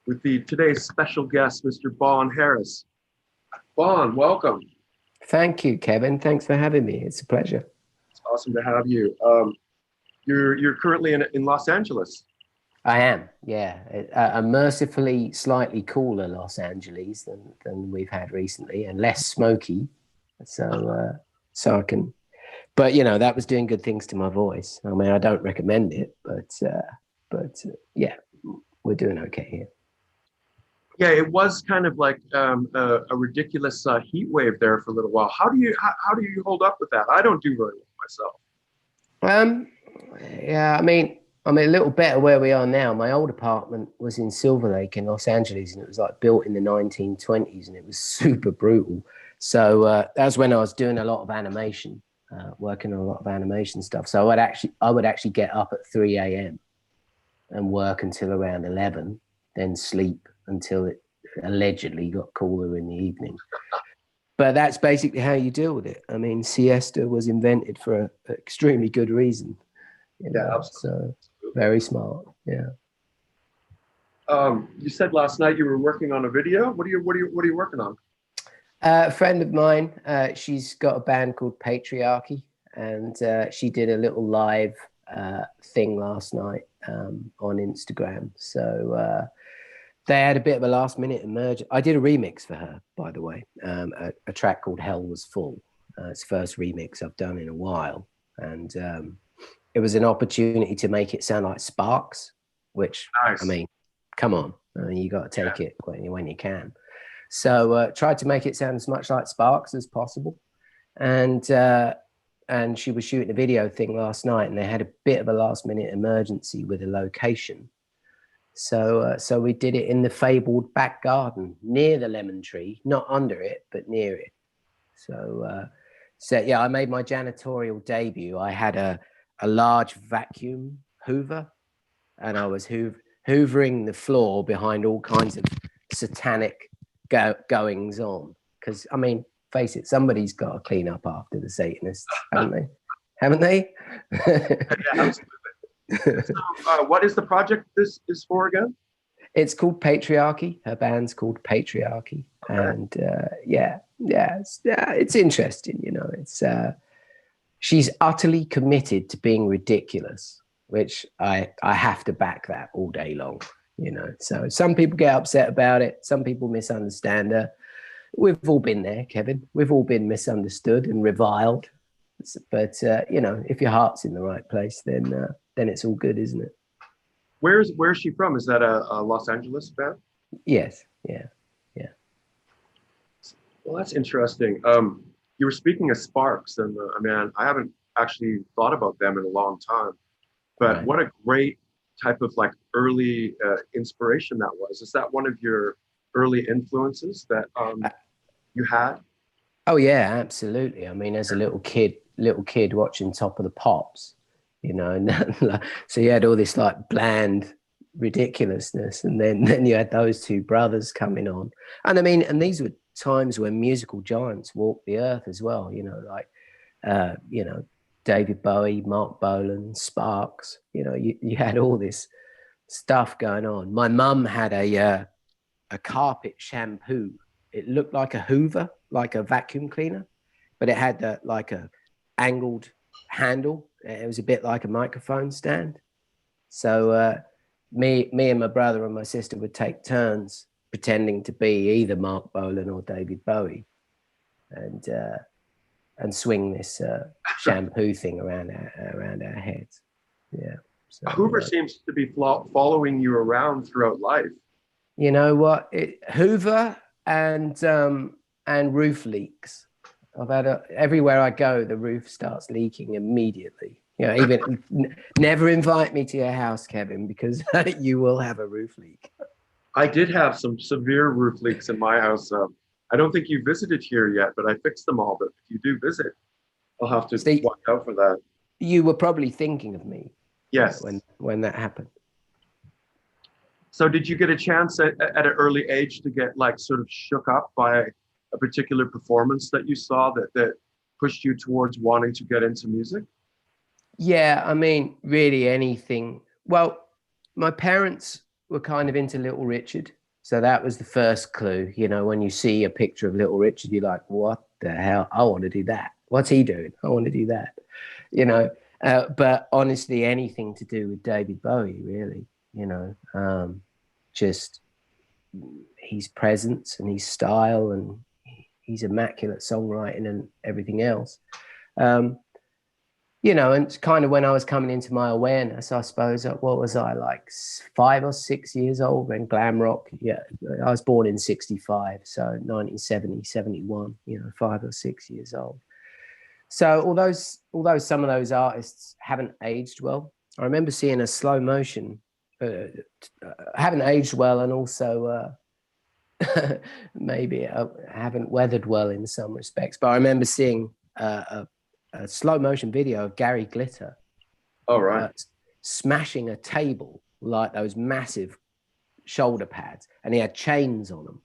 with today's special guest, Mr. Bon Harris. Bon, welcome. Thank you, Kevin. Thanks for having me. It's a pleasure. It's awesome to have you. You're currently in Los Angeles. I am, yeah. A mercifully slightly cooler Los Angeles than we've had recently, and less smoky. So I can, but you know, that was doing good things to my voice. I mean, I don't recommend it, but yeah, we're doing okay here. Yeah, it was kind of like a ridiculous heat wave there for a little while. How do you hold up with that? I don't do very well myself. Yeah, I mean, I'm a little better where we are now. My old apartment was in Silver Lake in Los Angeles, and it was like built in the 1920s, and it was super brutal. So that's when I was doing a lot of animation, working on a lot of animation stuff. So I would actually get up at 3 a.m. and work until around 11, then sleep until it allegedly got cooler in the evening. But that's basically how you deal with it. I mean, siesta was invented for an extremely good reason. Yeah, absolutely. So very smart. Yeah. You said last night you were working on a video. What are you working on? A friend of mine, she's got a band called Patriarchy, and she did a little live thing last night on Instagram. So they had a bit of a last minute emergence. I did a remix for her, by the way, a track called Hell Was Full. It's the first remix I've done in a while. And it was an opportunity to make it sound like Sparks, which, nice. I mean, come on. I mean, you got to take it when you can. So tried to make it sound as much like Sparks as possible. And she was shooting a video thing last night, and they had a bit of a last minute emergency with a location. So we did it in the fabled back garden near the lemon tree, not under it, but near it. So yeah, I made my janitorial debut. I had a large vacuum hoover, and I was hoovering the floor behind all kinds of satanic goings on. Because, I mean, face it, somebody's got to clean up after the Satanists, haven't they? Haven't they? Yeah, absolutely. So, what is the project this is for again? It's called Patriarchy. Her band's called Patriarchy. Okay. And it's interesting, you know. It's she's utterly committed to being ridiculous, which I have to back that all day long, you know. So some people get upset about it. Some people misunderstand her. We've all been there, Kevin. We've all been misunderstood and reviled. But you know, if your heart's in the right place, then it's all good, isn't it? Where's she from? Is that a Los Angeles band? Yes. Yeah. Well, that's interesting. You were speaking of Sparks, and I mean, I haven't actually thought about them in a long time. But What a great type of like early inspiration that was. Is that one of your early influences that you had? Oh yeah, absolutely. I mean, as a little kid watching Top of the Pops, you know, and so you had all this like bland ridiculousness, and then you had those two brothers coming on, and I mean, and these were times when musical giants walked the earth as well, you know, like you know, David Bowie, Mark Bolan, Sparks, you know, you had all this stuff going on. My mum had a carpet shampoo. It looked like a Hoover, like a vacuum cleaner, but it had like a angled handle. It was a bit like a microphone stand. So me and my brother and my sister would take turns pretending to be either Mark Bolan or David Bowie, and swing this shampoo thing around our heads. Yeah. So, Hoover seems to be following you around throughout life. You know what? Hoover and roof leaks. I've had everywhere I go, the roof starts leaking immediately. You know, even never invite me to your house, Kevin, because you will have a roof leak. I did have some severe roof leaks in my house. I don't think you visited here yet, but I fixed them all. But if you do visit, I'll have to watch out for that. You were probably thinking of me. Yes. When that happened. So did you get a chance at an early age to get like sort of shook up by a particular performance that you saw that pushed you towards wanting to get into music? Yeah, I mean, really anything. Well, my parents were kind of into Little Richard. So that was the first clue. You know, when you see a picture of Little Richard, you're like, what the hell? I want to do that. What's he doing? I want to do that. You know, but honestly, anything to do with David Bowie, really, you know, just his presence and his style, and his immaculate songwriting and everything else. You know, and it's kind of when I was coming into my awareness, I suppose, what was I, like 5 or 6 years old when glam rock, yeah, I was born in 65, so 1970, 71, you know, 5 or 6 years old. So although some of those artists haven't aged well, I remember seeing a slow motion, haven't aged well, and also maybe haven't weathered well in some respects. But I remember seeing a slow motion video of Gary Glitter, smashing a table, like those massive shoulder pads, and he had chains on them,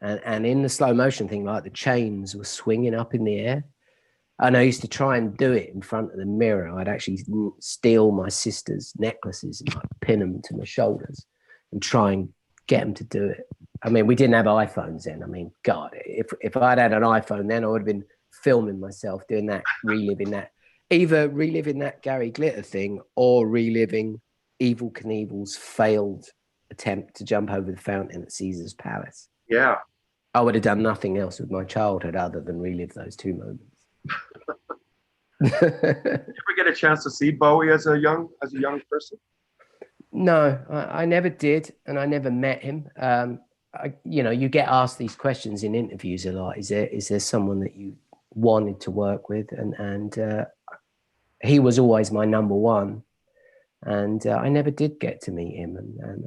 and in the slow motion thing, like the chains were swinging up in the air. And I used to try and do it in front of the mirror. I'd actually steal my sister's necklaces and like pin them to my shoulders and try and get them to do it. I mean, we didn't have iPhones then. I mean, God, if I'd had an iPhone then, I would have been filming myself doing that, either reliving that Gary Glitter thing or reliving Evel Knievel's failed attempt to jump over the fountain at Caesar's Palace. Yeah. I would have done nothing else with my childhood other than relive those two moments. Did you ever get a chance to see Bowie as a young person? No, I never did, and I never met him. You know, you get asked these questions in interviews a lot. Is there someone that you wanted to work with? And he was always my number one, and I never did get to meet him, and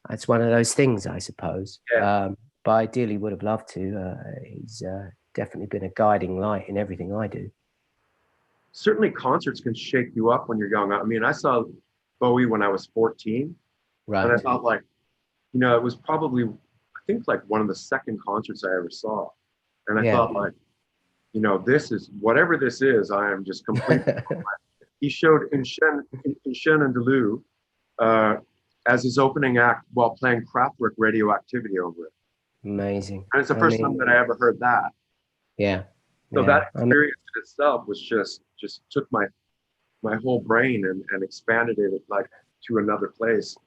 that's one of those things, I suppose. Yeah. But I dearly would have loved to. He's definitely been a guiding light in everything I do. Certainly concerts can shake you up when you're young. I mean, I saw Bowie when I was 14. Right. And I thought, like, you know, it was probably, I think, like one of the second concerts I ever saw. And I thought, like, you know, this is, whatever this is, I am just completely. He showed in Shen and Delu as his opening act while playing Kraftwerk Radioactivity over it. Amazing. And it's the first time that I ever heard that. Yeah. So that experience in itself was just took my whole brain and expanded it like to another place.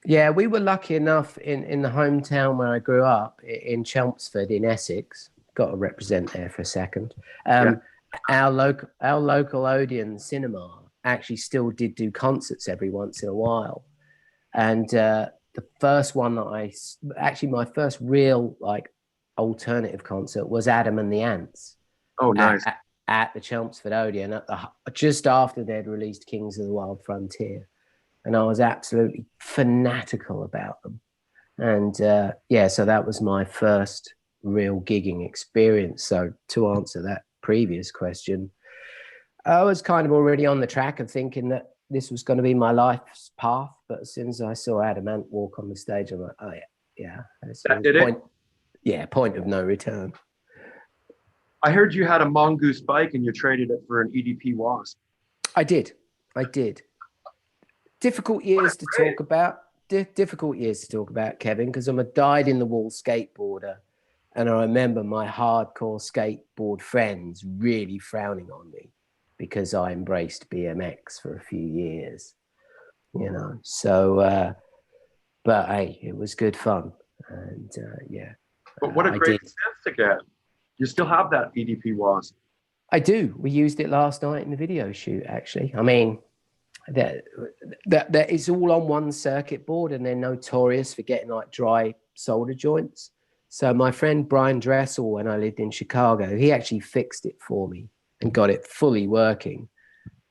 Yeah, we were lucky enough in the hometown where I grew up, in Chelmsford in Essex. Got to represent there for a second. Our local Odeon cinema actually still did do concerts every once in a while. And the first one that my first real like alternative concert was Adam and the Ants. Oh, nice. At the Chelmsford Odeon, just after they'd released Kings of the Wild Frontier. And I was absolutely fanatical about them. And so that was my first real gigging experience. So to answer that previous question, I was kind of already on the track of thinking that this was going to be my life's path. But as soon as I saw Adam Ant walk on the stage, I'm like, oh, yeah. That did it? Yeah, point of no return. I heard you had a Mongoose bike and you traded it for an EDP Wasp. I did. Difficult years to talk about. Difficult years to talk about, Kevin, because I'm a dyed-in-the-wool skateboarder. And I remember my hardcore skateboard friends really frowning on me because I embraced BMX for a few years, you know. So, but hey, it was good fun. And yeah. But what a great sense to get. You still have that EDP Wasp. I do. We used it last night in the video shoot, actually. I mean, that it's all on one circuit board, and they're notorious for getting like dry solder joints. So my friend Brian Dressel, when I lived in Chicago, he actually fixed it for me and got it fully working.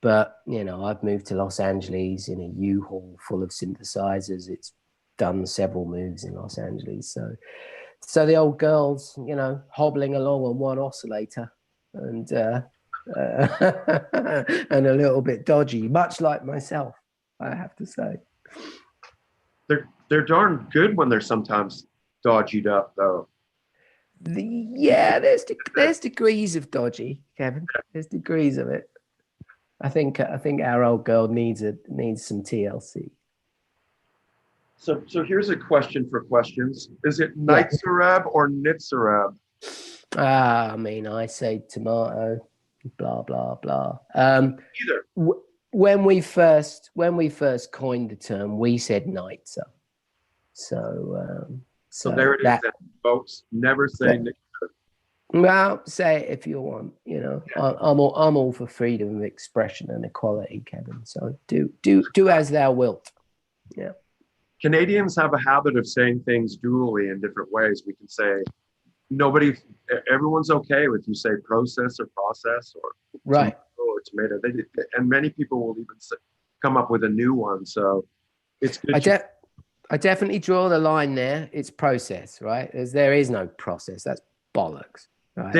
But, you know, I've moved to Los Angeles in a U-Haul full of synthesizers. It's done several moves in Los Angeles. So the old girl's, you know, hobbling along on one oscillator and and a little bit dodgy, much like myself, I have to say. They're darn good when they're sometimes dodgied up, though. There's degrees of dodgy, Kevin. There's degrees of it. I think our old girl needs some TLC. So here's a question for questions. Is it Yeah. NITZER EBB or NITZER EBB? I mean, I say tomato, blah blah blah. Either. When we first coined the term, we said NITZER. So there it is, then, folks. Never say NITZER. Well, say it if you want. You know, I'm all for freedom of expression and equality, Kevin. So do as thou wilt. Yeah. Canadians have a habit of saying things dually in different ways. We can say everyone's okay with you say process or process or right tomato. And many people will even come up with a new one. So it's good. I definitely draw the line there. It's process, right? There is no process. That's bollocks. Right?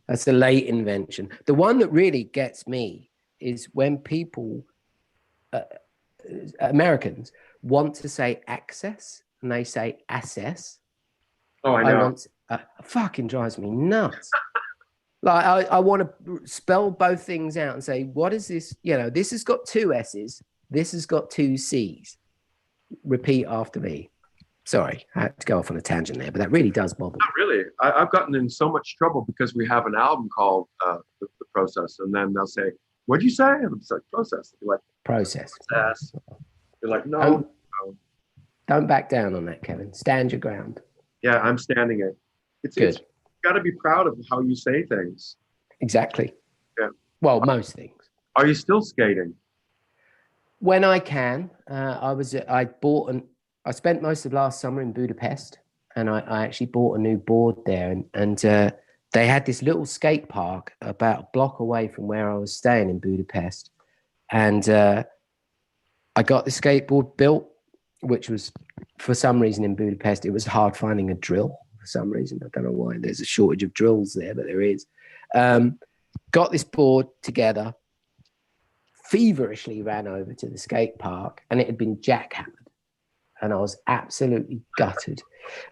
That's a late invention. The one that really gets me is when people, Americans, want to say access and they say assess. Oh, I know. Fucking drives me nuts. Like I want to spell both things out and say, what is this? You know, this has got 2 S's. This has got 2 C's. Repeat after me. Sorry, I had to go off on a tangent there, but that really does bother me. Not really. I've gotten in so much trouble because we have an album called the Process, and then they'll say, "What'd you say?" And it's like process. You're like process. You're like, no. Don't back down on that, Kevin. Stand your ground. Yeah, I'm standing it. It's good. You got to be proud of how you say things. Exactly. Yeah. Well, most things. Are you still skating? When I can. I spent most of last summer in Budapest, and I actually bought a new board there. And they had this little skate park about a block away from where I was staying in Budapest. And I got the skateboard built, which was, for some reason in Budapest, it was hard finding a drill for some reason. I don't know why. There's a shortage of drills there, but there is. Got this board together, feverishly ran over to the skate park, and it had been jackhammered. And I was absolutely gutted.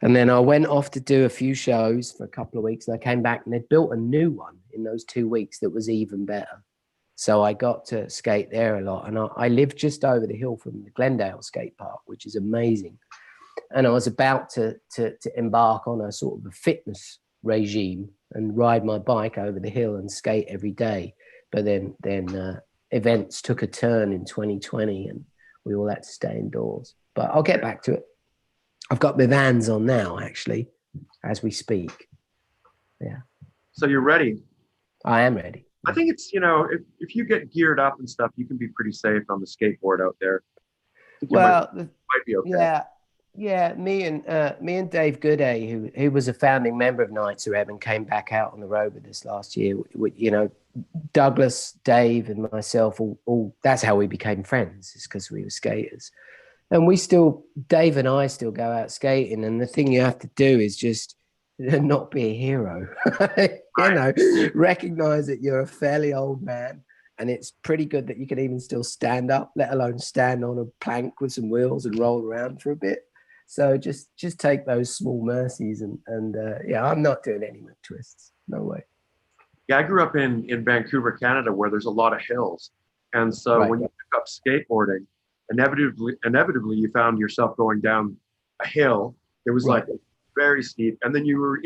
And then I went off to do a few shows for a couple of weeks, and I came back and they'd built a new one in those 2 weeks that was even better. So I got to skate there a lot. And I lived just over the hill from the Glendale skate park, which is amazing. And I was about to embark on a sort of a fitness regime and ride my bike over the hill and skate every day. But then events took a turn in 2020 and we all had to stay indoors. But I'll get back to it. I've got my Vans on now, actually, as we speak. Yeah. So you're ready? I am ready. I think it's, if you get geared up and stuff, you can be pretty safe on the skateboard out there. Well, might be okay. Yeah. Me and Dave Gooday, who was a founding member of NITZER EBB and came back out on the road with us last year. Douglas, Dave, and myself, all that's how we became friends. Is because we were skaters. And Dave and I still go out skating. And the thing you have to do is just not be a hero. Recognize that you're a fairly old man. And it's pretty good that you can even still stand up, let alone stand on a plank with some wheels and roll around for a bit. So just take those small mercies. And I'm not doing any McTwists. No way. Yeah, I grew up in Vancouver, Canada, where there's a lot of hills. And so when you pick up skateboarding, inevitably you found yourself going down a hill. It was like very steep, and then you were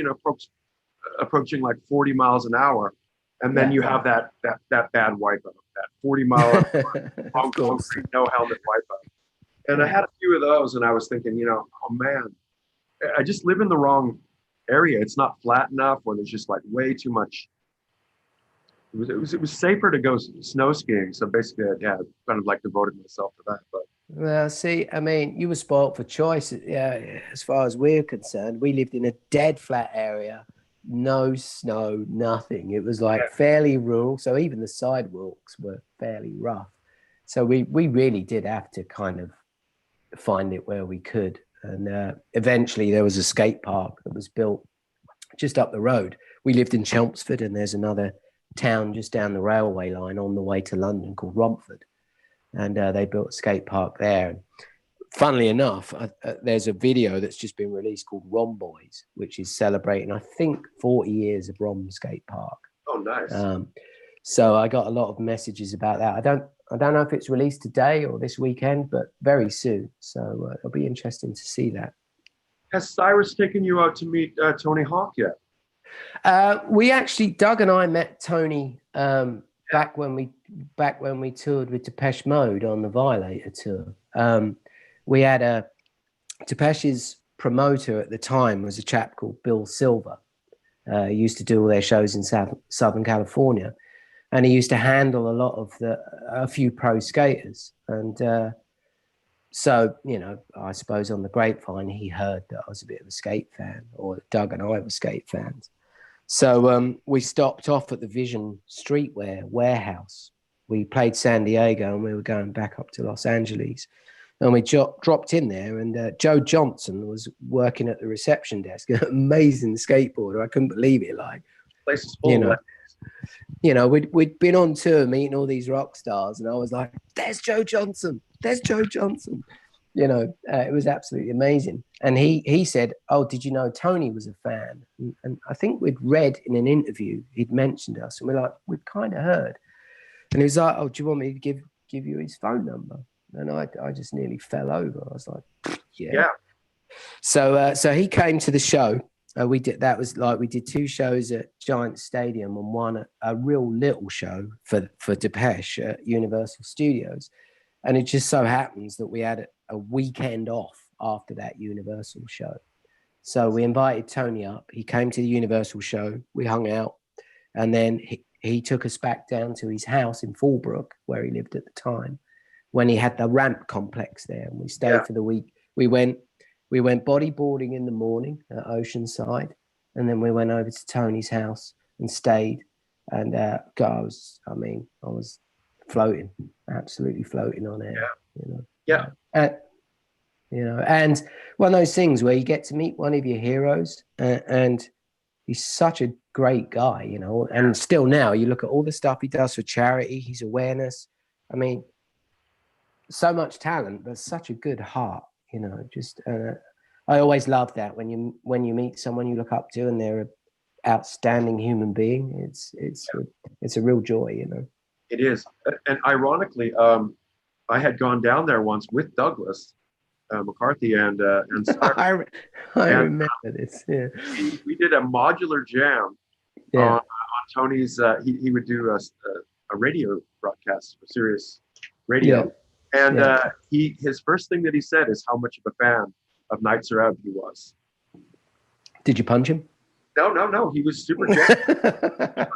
approaching like 40 miles an hour, and then you have that bad wipeout, that 40-mile no helmet wipeout. And I had a few of those, and I was thinking, oh man, I just live in the wrong area. It's not flat enough, or there's just like way too much. It was safer to go snow skiing. So basically, kind of like devoted myself to that. But well, see, I mean, you were spoiled for choice. Yeah, as far as we're concerned, we lived in a dead flat area, no snow, nothing. It was like fairly rural. So even the sidewalks were fairly rough. So we really did have to kind of find it where we could. And eventually there was a skate park that was built just up the road. We lived in Chelmsford, and there's another town just down the railway line on the way to London called Romford, and they built a skate park there. And funnily enough, there's a video that's just been released called Rom Boys, which is celebrating, I think, 40 years of Rom Skate Park. Oh, nice. So I got a lot of messages about that. I don't know if it's released today or this weekend, but very soon. So it'll be interesting to see that. Has Cyrus taken you out to meet Tony Hawk yet? We actually, Doug and I met Tony back when we toured with Depeche Mode on the Violator tour. We had Depeche's promoter at the time was a chap called Bill Silver. He used to do all their shows in Southern California, and he used to handle a lot of a few pro skaters. And so, you know, I suppose on the grapevine, he heard that I was a bit of a skate fan, or Doug and I were skate fans. So we stopped off at the Vision Streetwear warehouse. We played San Diego and we were going back up to Los Angeles. And we dropped in there, and Joe Johnson was working at the reception desk. Amazing skateboarder. I couldn't believe it. Like, Place is full. You know, we'd been on tour meeting all these rock stars, and I was like, there's Joe Johnson. There's Joe Johnson. You know, it was absolutely amazing. And he said, oh, did you know Tony was a fan? And I think we'd read in an interview, he'd mentioned us, and we're like, we'd kind of heard. And he was like, oh, do you want me to give you his phone number? And I just nearly fell over. I was like, yeah. So he came to the show. We did 2 shows at Giant Stadium and one a real little show for Depeche at Universal Studios. And it just so happens that we had a weekend off after that Universal show. So we invited Tony up. He came to the Universal show. We hung out. And then he took us back down to his house in Fallbrook, where he lived at the time, when he had the ramp complex there. And we stayed for the week. We went bodyboarding in the morning at Oceanside. And then we went over to Tony's house and stayed. And I was floating, absolutely floating on air. And one of those things where you get to meet one of your heroes, and he's such a great guy, you know. And still now, you look at all the stuff he does for charity, his awareness. I mean, so much talent, but such a good heart, you know. Just I always love that when you meet someone you look up to and they're an outstanding human being. It's a real joy, you know. It is. And ironically, I had gone down there once with Douglas McCarthy and I remember this. Yeah, we did a modular jam on Tony's. He would do a radio broadcast for Sirius Radio, and his first thing that he said is how much of a fan of NITZER EBB he was. Did you punch him? No. He was super gentle.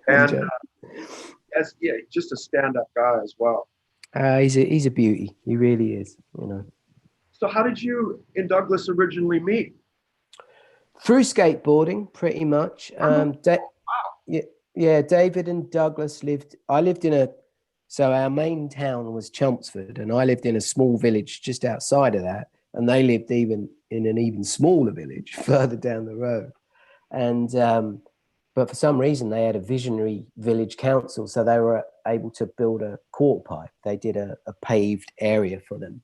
And just a stand-up guy as well. He's a beauty. He really is, you know. So how did you and Douglas originally meet? Through skateboarding, pretty much. David and Douglas so our main town was Chelmsford, and I lived in a small village just outside of that, and they lived even in an even smaller village further down the road. And but for some reason, they had a visionary village council, so they were able to build a quarter pipe. They did a paved area for them,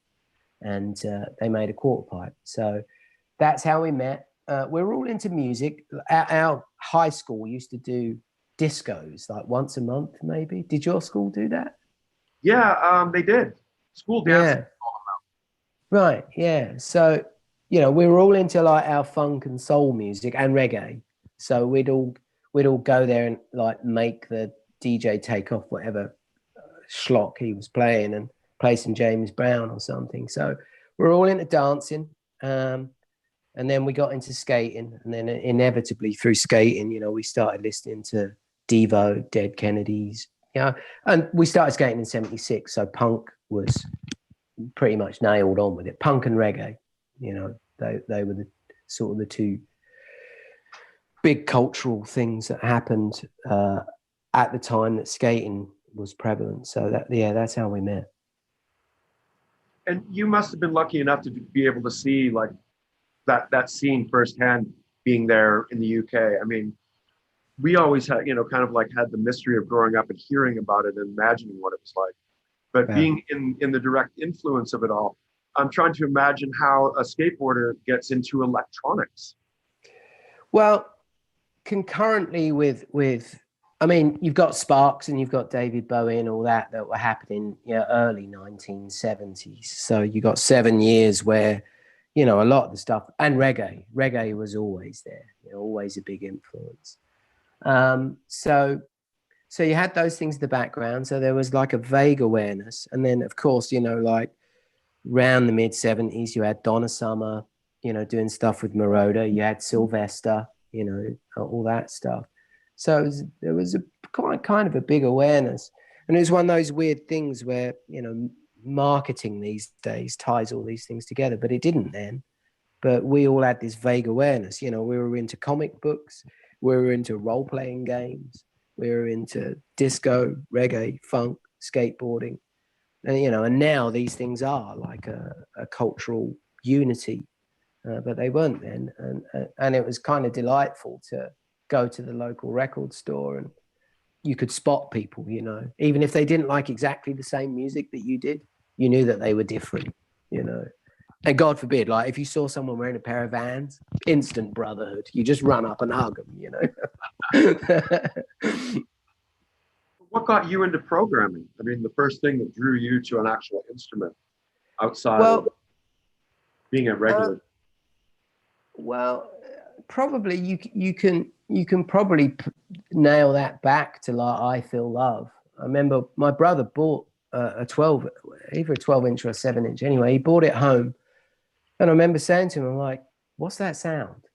and they made a quarter pipe. So that's how we met. We're all into music. Our high school used to do discos, like once a month, maybe. Did your school do that? Yeah, they did. School dancing. Right, yeah. So, you know, we were all into like our funk and soul music and reggae. So we'd all go there and like make the DJ take off whatever schlock he was playing and play some James Brown or something. So we're all into dancing. And then we got into skating, and then inevitably through skating, you know, we started listening to Devo, Dead Kennedys, you know, and we started skating in 76. So punk was pretty much nailed on with it. Punk and reggae, you know, they were the two big cultural things that happened at the time that skating was prevalent. So that's how we met. And you must have been lucky enough to be able to see like that scene firsthand, being there in the UK. I mean, we always had, you know, kind of like had the mystery of growing up and hearing about it and imagining what it was like. But being in the direct influence of it all, I'm trying to imagine how a skateboarder gets into electronics. Well, concurrently with I mean, you've got Sparks and you've got David Bowie and all that were happening, early 1970s. So you got 7 years where, a lot of the stuff, and reggae was always there, always a big influence. So you had those things in the background. So there was like a vague awareness. And then, of course, like around the mid-70s, you had Donna Summer, doing stuff with Moroder. You had Sylvester, all that stuff. So there was a kind of a big awareness. And it was one of those weird things where, marketing these days ties all these things together, but it didn't then. But we all had this vague awareness. We were into comic books. We were into role-playing games. We were into disco, reggae, funk, skateboarding. And, and now these things are like a cultural unity, but they weren't then. And it was kind of delightful to go to the local record store and you could spot people, even if they didn't like exactly the same music that you did, you knew that they were different, and God forbid, like if you saw someone wearing a pair of Vans, instant brotherhood, you just run up and hug them, What got you into programming? I mean, the first thing that drew you to an actual instrument outside of being a regular. Probably you can probably nail that back to like I Feel Love. I remember my brother bought a 12, either a 12-inch or a 7-inch. Anyway, he bought it home, and I remember saying to him, "I'm like, what's that sound?"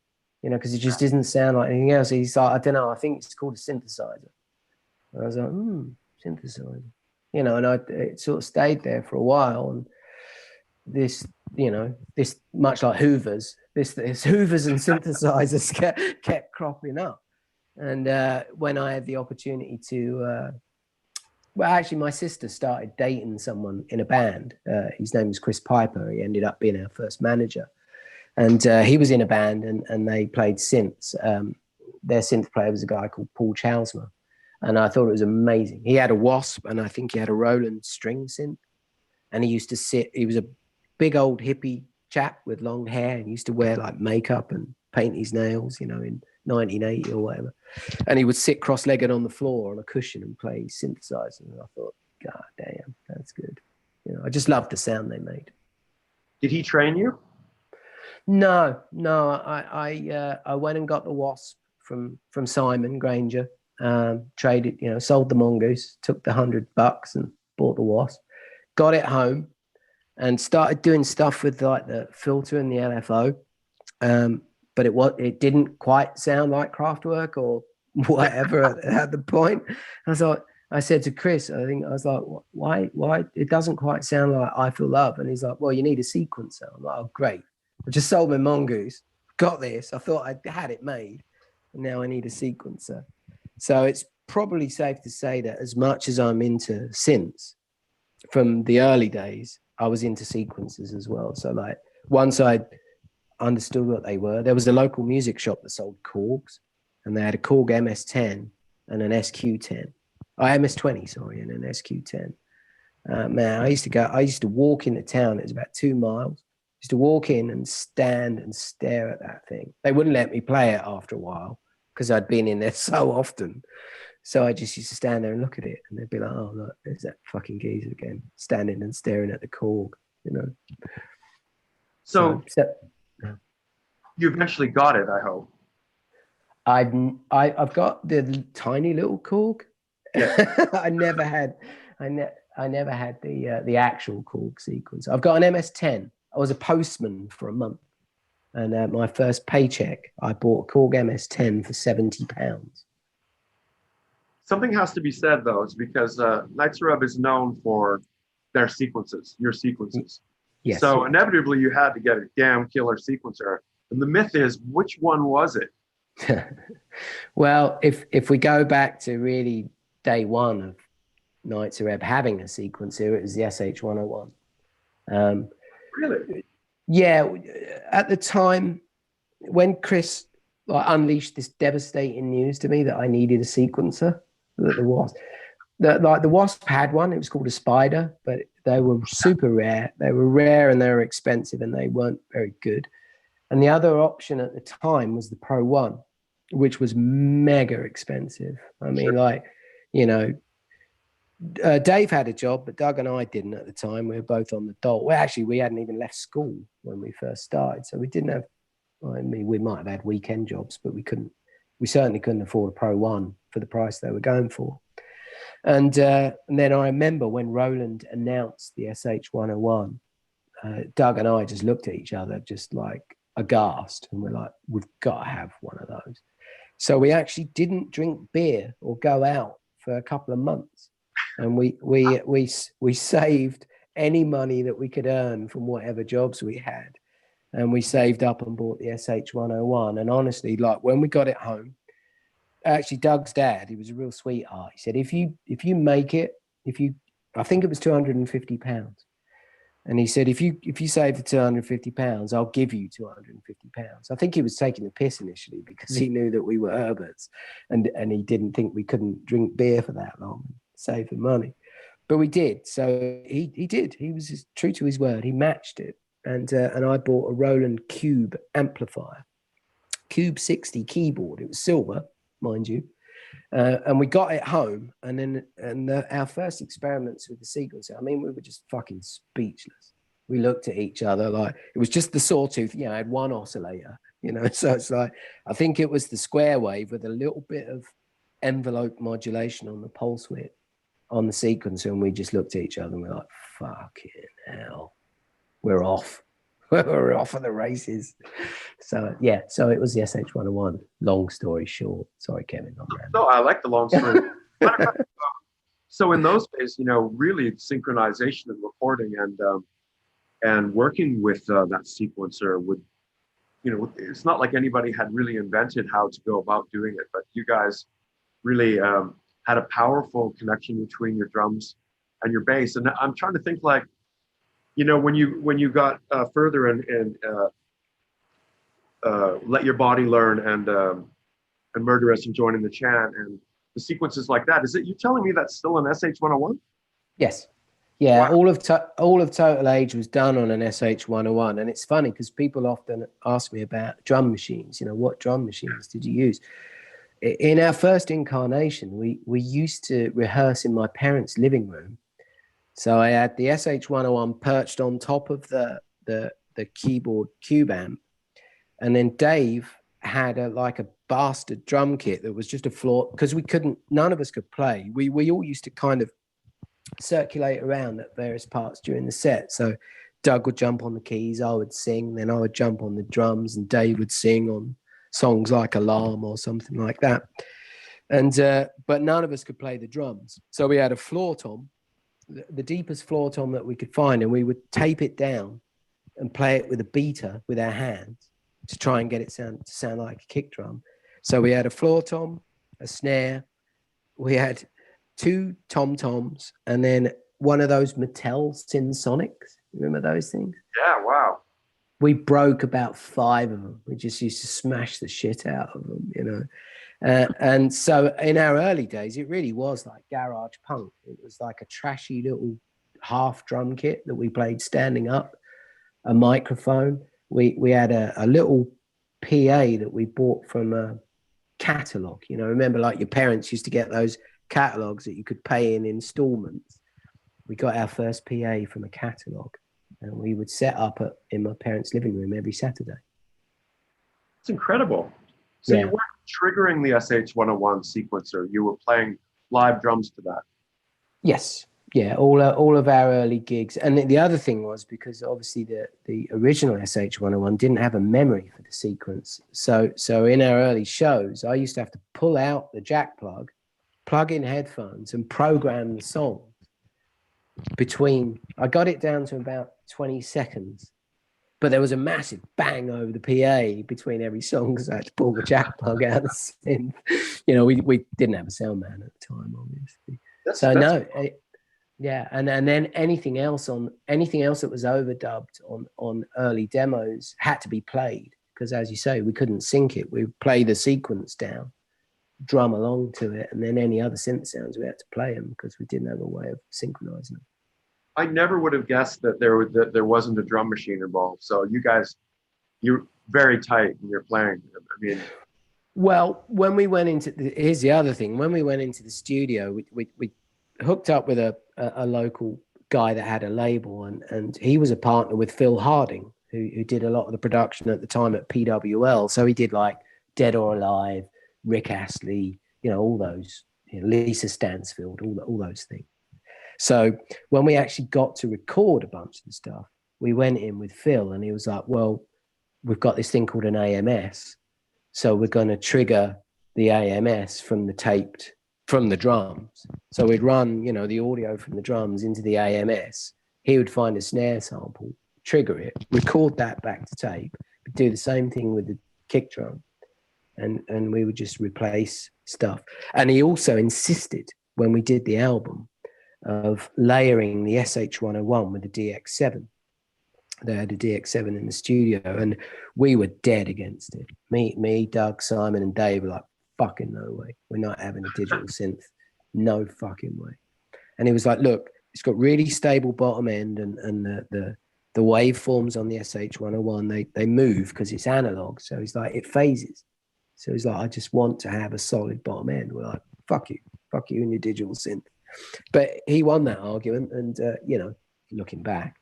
Because it just didn't sound like anything else. He's like, "I don't know. I think it's called a synthesizer." And I was like, synthesizer, and it sort of stayed there for a while. And this much like Hoovers, this Hoovers and synthesizers kept cropping up. And when I had the opportunity to, actually my sister started dating someone in a band. His name was Chris Piper. He ended up being our first manager. And he was in a band and they played synths. Their synth player was a guy called Paul Chousma. And I thought it was amazing. He had a Wasp and I think he had a Roland string synth. And he used to he was a big old hippie chap with long hair and used to wear like makeup and paint his nails, in 1980 or whatever. And he would sit cross-legged on the floor on a cushion and play synthesizer. And I thought, God damn, that's good. I just loved the sound they made. Did he train you? No. I went and got the Wasp from Simon Granger. Traded, sold the Mongoose, took the $100 and bought the Wasp, got it home and started doing stuff with like the filter and the LFO. But it didn't quite sound like Kraftwerk or whatever at the point. I said to Chris, I was like, why it doesn't quite sound like I Feel Love? And he's like, well, you need a sequencer. I'm like, oh, great. I just sold my Mongoose, got this. I thought I had it made. And now I need a sequencer. So it's probably safe to say that as much as I'm into synths, from the early days, I was into sequencers as well. So like once I understood what they were, there was a local music shop that sold Korgs, and they had a Korg MS-10 and an SQ-10. MS-20, sorry, and an SQ-10. Man, I used to walk into town. It was about 2 miles. I used to walk in and stand and stare at that thing. They wouldn't let me play it after a while because I'd been in there so often. So I just used to stand there and look at it, and they'd be like, "Oh, look, there's that fucking geezer again, standing and staring at the Korg," So you eventually got it, I hope. I've got the tiny little Korg. Yeah. I never had the actual Korg sequence. I've got an MS-10. I was a postman for a month, and my first paycheck, I bought a Korg MS-10 for £70. Something has to be said though, is because NITZER EBB is known for their sequences, your sequences. Yes. So inevitably you had to get a damn killer sequencer. And the myth is, which one was it? Well, if we go back to really day one of NITZER EBB having a sequencer, it was the SH101. Really? Yeah. At the time, when Chris unleashed this devastating news to me that I needed a sequencer, the Wasp had one. It was called a Spider, but they were super rare. They were rare and they were expensive and they weren't very good. And the other option at the time was the Pro 1. which was mega expensive. I mean, like, you know, Dave had a job, but Doug and I didn't at the time. We were both on the dole. Well, actually, we hadn't even left school when we first started, so we didn't have. I mean, we might have had weekend jobs, but we couldn't. We certainly couldn't afford a Pro One for the price they were going for. And then I remember when Roland announced the SH101, Doug and I just looked at each other, just like aghast, and we're like, "We've got to have one of those." So we actually didn't drink beer or go out for a couple of months. And we saved any money that we could earn from whatever jobs we had, and we saved up and bought the SH101. And honestly, like when we got it home, actually Doug's dad, he was a real sweetheart. He said, if you make it, I think it was £250, and he said, if you save the £250, I'll give you £250. I think he was taking the piss initially because he knew that we were Herberts, and he didn't think we couldn't drink beer for that long. Save the money, but we did. So he did. He was true to his word. He matched it, and I bought a Roland Cube amplifier, Cube 60 keyboard. It was silver, mind you, and we got it home. And our first experiments with the sequencer, I mean, we were just fucking speechless. We looked at each other like it was just the sawtooth. I had one oscillator, so it's like I think it was the square wave with a little bit of envelope modulation on the pulse width on the sequencer, and we just looked at each other and we're like, fucking hell, we're off. We're off of the races. So yeah, so it was the SH101. Long story short. Sorry, Kevin. No, I like the long story. So in those days, really synchronization and recording and working with that sequencer would, it's not like anybody had really invented how to go about doing it, but you guys really had a powerful connection between your drums and your bass. And I'm trying to think, like, when you got further and Let Your Body Learn and Murderous and Joining the Chant and the sequences like that, is it you telling me that's still an SH101? Yes. Yeah, wow. all of Total Age was done on an SH101, and it's funny because people often ask me about drum machines. What drum machines did you use? In our first incarnation, we used to rehearse in my parents' living room. So I had the SH101 perched on top of the keyboard cube amp, and then Dave had a bastard drum kit that was just a floor, because none of us could play. We all used to kind of circulate around at various parts during the set. So Doug would jump on the keys, I would sing, then I would jump on the drums, and Dave would sing on songs like Alarm or something like that. And but none of us could play the drums. So we had a floor tom, the deepest floor tom that we could find, and we would tape it down and play it with a beater with our hands to try and get it to sound like a kick drum. So we had a floor tom, a snare, we had 2 tom-toms, and then one of those Mattel Sonics. Remember those things? Yeah, wow. We broke about 5 of them. We just used to smash the shit out of them, and so in our early days, it really was like garage punk. It was like a trashy little half drum kit that we played standing up, a microphone. We had a little PA that we bought from a catalog. Remember, like your parents used to get those catalogs that you could pay in installments. We got our first PA from a catalog, and we would set up in my parents' living room every Saturday. It's incredible. So you weren't triggering the SH101 sequencer, you were playing live drums to that. Yes. Yeah, all of our early gigs. And the other thing was, because obviously the original SH101 didn't have a memory for the sequence. So in our early shows, I used to have to pull out the jack plug in headphones, and program the song I got it down to about 20 seconds, but there was a massive bang over the PA between every song because I had to pull the jack plug out of the synth. We didn't have a sound man at the time, obviously. And then anything else that was overdubbed on early demos had to be played, because, as you say, we couldn't sync it. We play the sequence down, drum along to it, and then any other synth sounds, we had to play them because we didn't have a way of synchronizing them. I never would have guessed that there wasn't a drum machine involved. So you're very tight when you're playing. I mean, Well, when we went into here's the other thing. When we went into the studio, we hooked up with a local guy that had a label, and he was a partner with Phil Harding, who did a lot of the production at the time at PWL. So he did like Dead or Alive, Rick Astley, all those, Lisa Stansfield, all those things. So when we actually got to record a bunch of the stuff, we went in with Phil, and he was like, well, we've got this thing called an AMS. So we're going to trigger the AMS from the drums. So we'd run, the audio from the drums into the AMS. He would find a snare sample, trigger it, record that back to tape, do the same thing with the kick drum. And we would just replace stuff. And he also insisted when we did the album of layering the SH-101 with the DX7. They had a DX7 in the studio, and we were dead against it. Me, Doug, Simon, and Dave were like, fucking no way. We're not having a digital synth. No fucking way. And he was like, look, it's got really stable bottom end, and the waveforms on the SH-101, they move because it's analog. So he's like, it phases. So he's like, I just want to have a solid bottom end. We're like, fuck you and your digital synth. But he won that argument, and, looking back,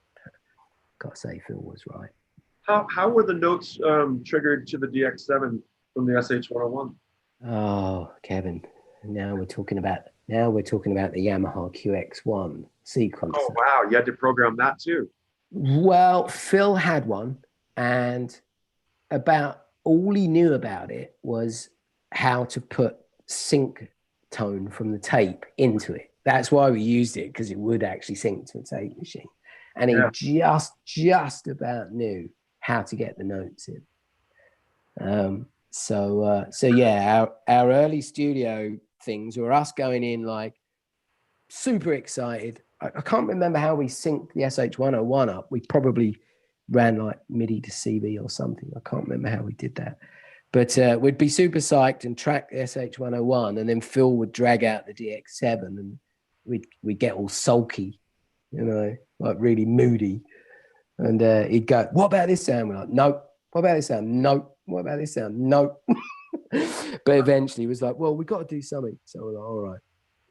gotta say Phil was right. How were the notes triggered to the DX7 from the SH-101? Oh, Kevin, now we're talking about the Yamaha QX1 sequencer. Oh wow, you had to program that too. Well, Phil had one, and about all he knew about it was how to put sync tone from the tape into it. That's why we used it, because it would actually sync to a tape machine. And he just about knew how to get the notes in. So yeah, our early studio things were us going in like super excited. I can't remember how we synced the SH-101 up. We probably ran like MIDI to CV or something. I can't remember how we did that. But we'd be super psyched and track the SH-101, and then Phil would drag out the DX7, and we'd get all sulky, like really moody. And he'd go, what about this sound? We're like, nope. What about this sound? Nope. What about this sound? Nope. But eventually he was like, well, we got to do something. So we're like, all right.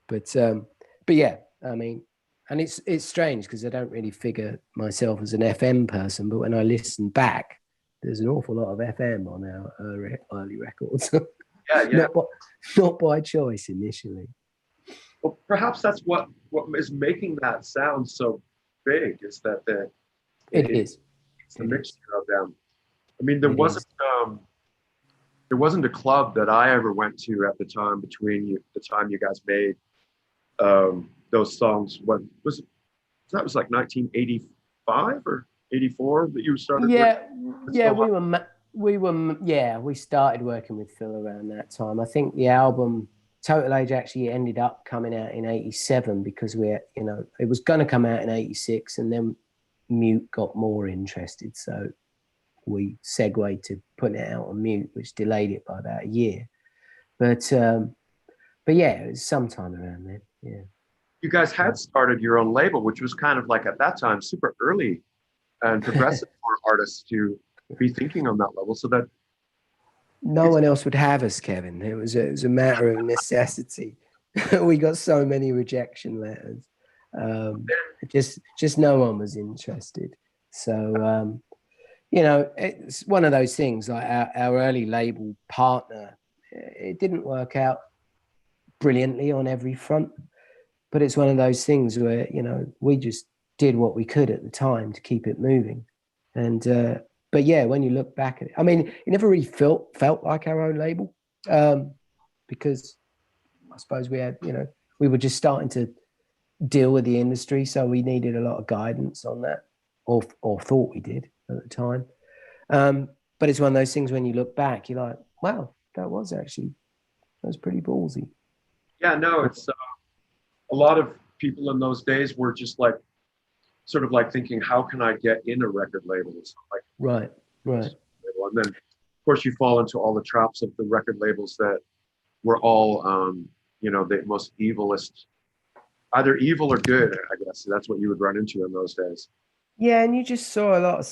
But yeah, I mean, and it's strange because I don't really figure myself as an FM person, but when I listen back, there's an awful lot of FM on our early records. Yeah. Not by choice initially. Well, perhaps that's what is making that sound so big, is that it's the mixture of them. I mean, there wasn't a club that I ever went to at the time between the time you guys made those songs. What was it? That was like 1985 or 84 that you started. We started working with Phil around that time. I think the album Total Age actually ended up coming out in 87 because it was going to come out in 86, and then Mute got more interested. So we segued to putting it out on Mute, which delayed it by about a year. But yeah, it was sometime around then. Yeah. You guys had started your own label, which was kind of like at that time super early and progressive for artists to be thinking on that level. So that no one else would have us, Kevin. It was a matter of necessity. We got so many rejection letters. Just no one was interested. So it's one of those things. Like our early label partner, it didn't work out brilliantly on every front, but it's one of those things where we just did what we could at the time to keep it moving. And but yeah, when you look back at it, I mean, it never really felt like our own label, because I suppose we had, we were just starting to deal with the industry, so we needed a lot of guidance on that, or thought we did at the time. But it's one of those things when you look back, you're like, wow, that was pretty ballsy. Yeah, no, it's a lot of people in those days were just like, sort of like thinking, how can I get in a record label? It's like, right. And then, of course, you fall into all the traps of the record labels that were all, the most evilest, either evil or good, I guess. That's what you would run into in those days. Yeah, and you just saw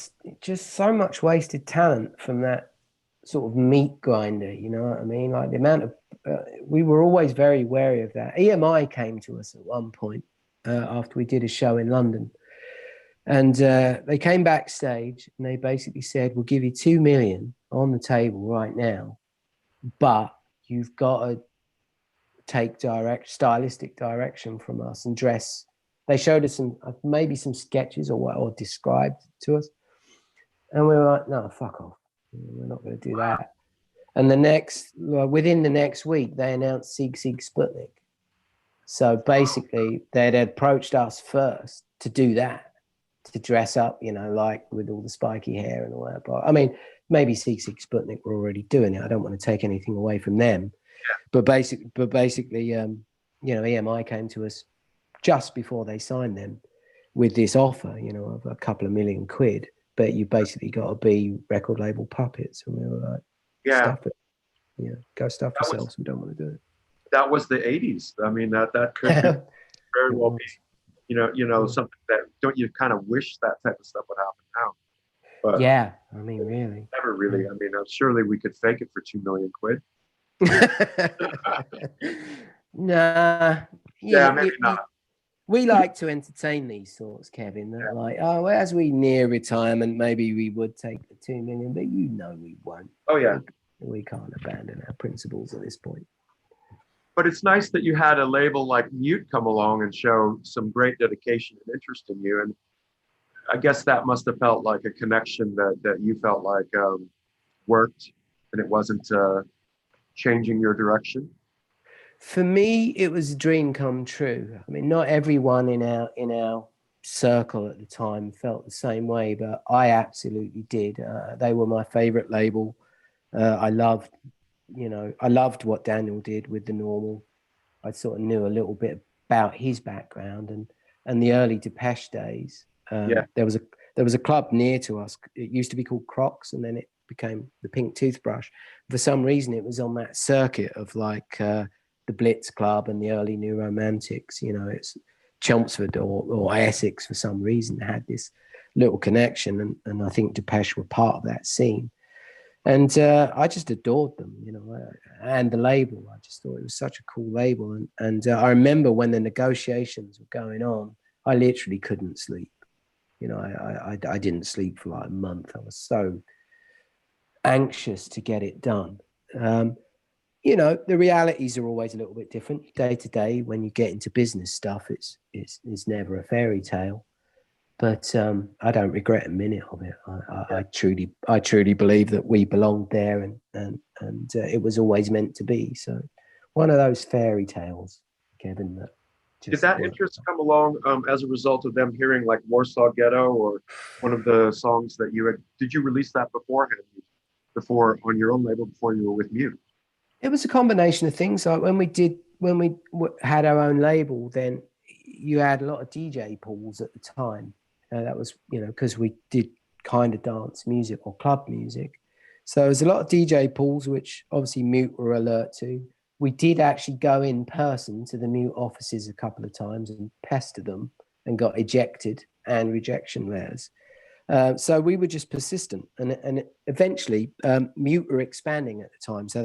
so much wasted talent from that sort of meat grinder, you know what I mean? Like the amount of, we were always very wary of that. EMI came to us at one point after we did a show in London. And they came backstage and they basically said, we'll give you 2 million on the table right now, but you've got to take stylistic direction from us and dress. They showed us some, maybe some sketches or described to us. And we were like, no, fuck off. We're not going to do that. And within the next week, they announced Sieg Sputnik. So basically, they'd approached us first to do that, to dress up, you know, like with all the spiky hair and all that. But I mean, maybe Sieg Sputnik were already doing it. I don't want to take anything away from them. But basically, you know, EMI came to us just before they signed them with this offer, you know, of a couple of million quid. But you basically got to be record label puppets. And we were like, stuff it. Yeah, go stuff yourselves. We don't want to do it. That was the 80s. I mean, that could very well be, you know, something that don't you kind of wish that type of stuff would happen now. But yeah, I mean, really. Never really. I mean, surely we could fake it for 2 million quid. Nah. Yeah, maybe not. We like to entertain these sorts, Kevin. That like, oh, as we near retirement, maybe we would take the 2 million, but you know we won't. Oh yeah. We can't abandon our principles at this point. But it's nice that you had a label like Mute come along and show some great dedication and interest in you. And I guess that must have felt like a connection that you felt like worked, and it wasn't changing your direction. For me, it was a dream come true. I mean, not everyone in our circle at the time felt the same way, but I absolutely did. They were my favorite label. I loved what Daniel did with The Normal. I sort of knew a little bit about his background and the early Depeche days. There was a club near to us. It used to be called Crocs, and then it became the Pink Toothbrush. For some reason, it was on that circuit of like the Blitz Club and the early New Romantics. You know, it's Chelmsford or Essex for some reason had this little connection, and I think Depeche were part of that scene. And I just adored them, you know, and the label. I just thought it was such a cool label. And I remember when the negotiations were going on, I literally couldn't sleep. You know, I didn't sleep for like a month. I was so anxious to get it done. You know, the realities are always a little bit different day to day. When you get into business stuff, it's never a fairy tale. But I don't regret a minute of it. I truly believe that we belonged there, and it was always meant to be. So, one of those fairy tales, Kevin. That did that interest come along as a result of them hearing like Warsaw Ghetto or one of the songs that you had? Did you release that beforehand, before on your own label before you were with Mute? It was a combination of things. Like when we had our own label, then you had a lot of DJ pools at the time. That was, you know, because we did kind of dance music or club music. So there was a lot of DJ pools, which obviously Mute were alert to. We did actually go in person to the Mute offices a couple of times and pester them and got ejected and rejection letters. So we were just persistent. And eventually Mute were expanding at the time. So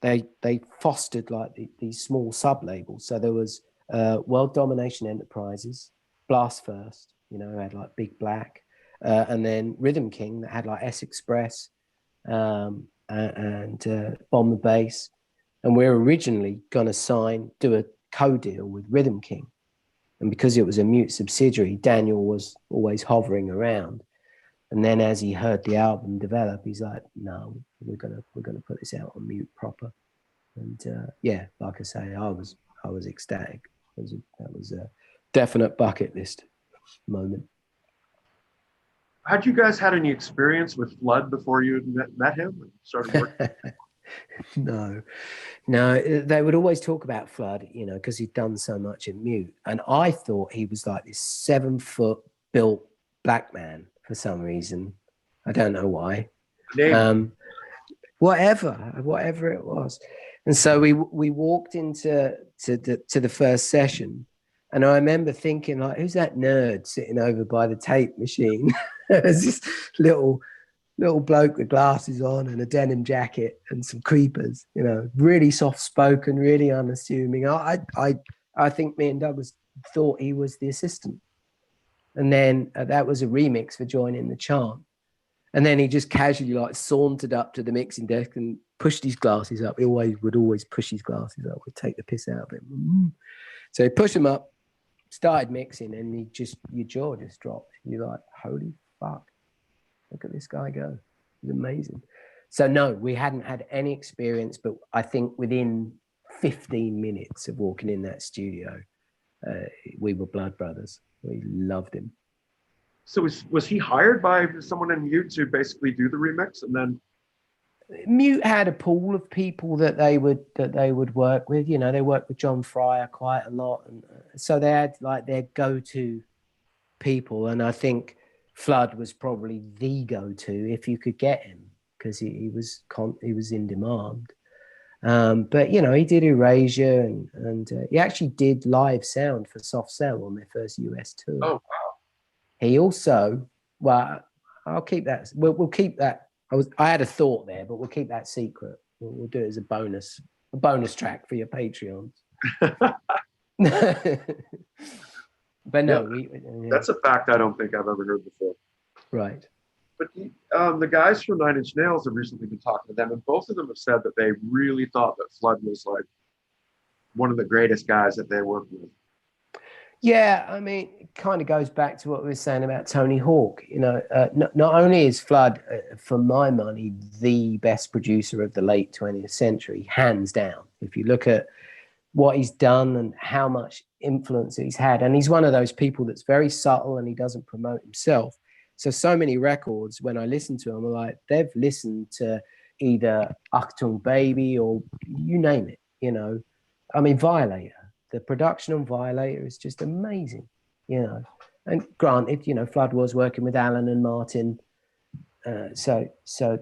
they fostered like these small sub-labels. So there was World Domination Enterprises, Blast First, you know, had like Big Black, and then Rhythm King that had like S Express and Bomb the Bass. And we're originally going to do a co-deal with Rhythm King. And because it was a Mute subsidiary, Daniel was always hovering around. And then as he heard the album develop, he's like, no, we're gonna put this out on Mute proper. And yeah, like I say, I was ecstatic. That was a definite bucket list moment. Had you guys had any experience with Flood before you met him and started working? No, they would always talk about Flood, you know, because he'd done so much in Mute. And I thought he was like this 7-foot built black man for some reason. I don't know why. Whatever it was. And so we walked into the first session, and I remember thinking, like, who's that nerd sitting over by the tape machine? There's this little little bloke with glasses on and a denim jacket and some creepers, you know, really soft spoken, really unassuming. I think me and Douglas thought he was the assistant. And then that was a remix for Joining the Chant. And then he just casually like sauntered up to the mixing desk and pushed his glasses up. He would always push his glasses up, would take the piss out of him. So he pushed him up, started mixing, and your jaw just dropped. You're like, holy fuck, look at this guy go. It's amazing. So no, we hadn't had any experience, but I think within 15 minutes of walking in that studio, we were blood brothers. We loved him. So was he hired by someone in Mute to basically do the remix, and then? Mute had a pool of people that they would work with. You know, they worked with John Fryer quite a lot, and so they had like their go-to people. And I think Flood was probably the go-to if you could get him, because he was in demand. But you know, he did Erasure, and he actually did live sound for Soft Cell on their first US tour. Oh wow! He also, well, I'll keep that. We'll keep that. I had a thought there, but we'll keep that secret. We'll do it as a bonus track for your Patreons. But no, that's a fact I don't think I've ever heard before. Right. But the guys from Nine Inch Nails have recently been talking to them, and both of them have said that they really thought that Flood was like one of the greatest guys that they worked with. Yeah, I mean, it kind of goes back to what we were saying about Tony Hawk. You know, not only is Flood, for my money, the best producer of the late 20th century, hands down. If you look at what he's done and how much influence he's had, and he's one of those people that's very subtle and he doesn't promote himself. So many records, when I listen to them, are like, they've listened to either Achtung Baby or you name it, you know. I mean, Violator. The production on Violator is just amazing, you know. And granted, you know, Flood was working with Alan and Martin. So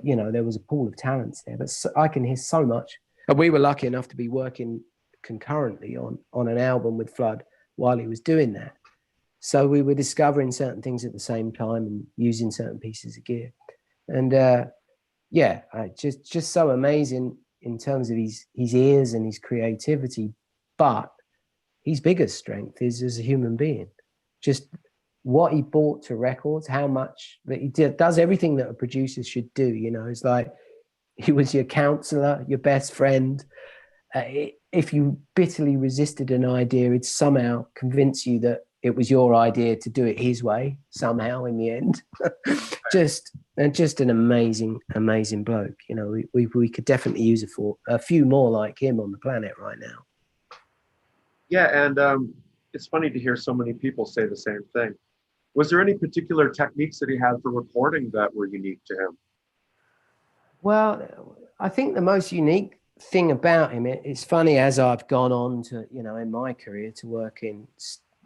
you know, there was a pool of talents there. But I can hear so much. And we were lucky enough to be working concurrently on an album with Flood while he was doing that. So we were discovering certain things at the same time and using certain pieces of gear. And just so amazing in terms of his ears and his creativity. But his biggest strength is as a human being. Just what he brought to records, how much that he does everything that a producer should do. You know, it's like he was your counselor, your best friend. If you bitterly resisted an idea, he'd somehow convince you that it was your idea to do it his way somehow in the end. just an amazing bloke. You know, we could definitely use a few more like him on the planet right now. Yeah, and it's funny to hear so many people say the same thing. Was there any particular techniques that he had for recording that were unique to him? Well, I think the most unique thing about him, it's funny, as I've gone on to, you know, in my career to work in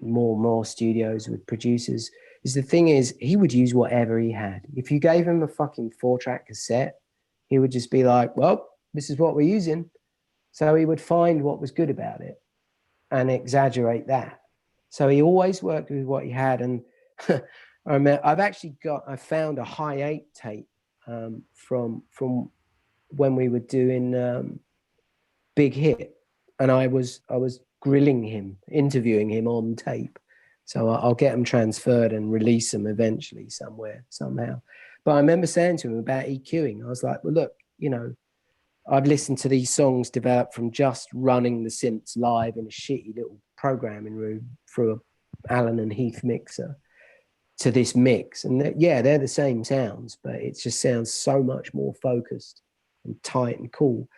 more and more studios with producers, is the thing is he would use whatever he had. If you gave him a fucking 4-track cassette, he would just be like, well, this is what we're using. So he would find what was good about it and exaggerate that. So he always worked with what he had. And I found a high 8 tape from when we were doing Big Hit, and I was grilling him, interviewing him on tape. So I'll get them transferred and release them eventually somehow. But I remember saying to him about EQing, I was like, well, look, you know, I've listened to these songs developed from just running the synths live in a shitty little programming room through a Allen and Heath mixer to this mix. And they're the same sounds, but it just sounds so much more focused and tight and cool.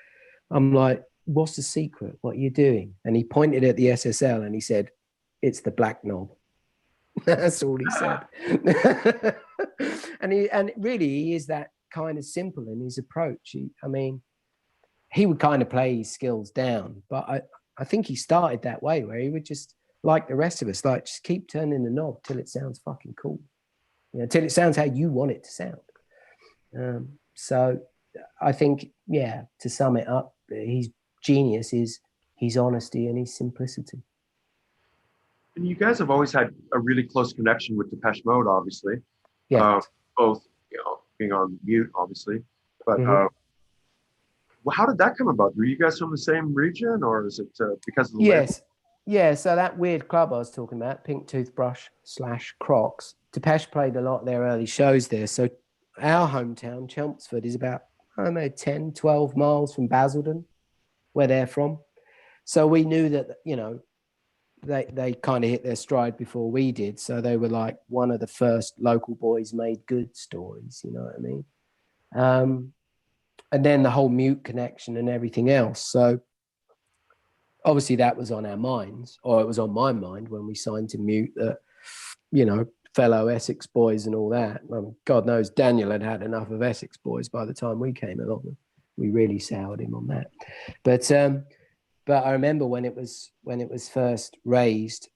I'm like, what's the secret? What are you doing? And he pointed at the SSL and he said, it's the black knob. That's all he said. and really, he is that kind of simple in his approach. He would kind of play his skills down, but I think he started that way, where he would just, like the rest of us, like just keep turning the knob till it sounds fucking cool, you know, till it sounds how you want it to sound. So I think, yeah, to sum it up, his genius is his honesty and his simplicity. And you guys have always had a really close connection with Depeche Mode, obviously. Yeah. Both, you know, being on mute, obviously. But Mhm. well, how did that come about? Were you guys from the same region, or is it because of the label? Yes. Yeah, so that weird club I was talking about, Pink Toothbrush / Crocs, Depeche played a lot of their early shows there. So our hometown, Chelmsford, is about, I don't know, 10, 12 miles from Basildon, where they're from. So we knew that, you know, they kind of hit their stride before we did. So they were like one of the first local boys made good stories, you know what I mean? And then the whole mute connection and everything else. So obviously that was on our minds, or it was on my mind when we signed to Mute, that, you know, fellow Essex boys and all that. God knows Daniel had had enough of Essex boys by the time we came along. We really soured him on that. But I remember when it was first raised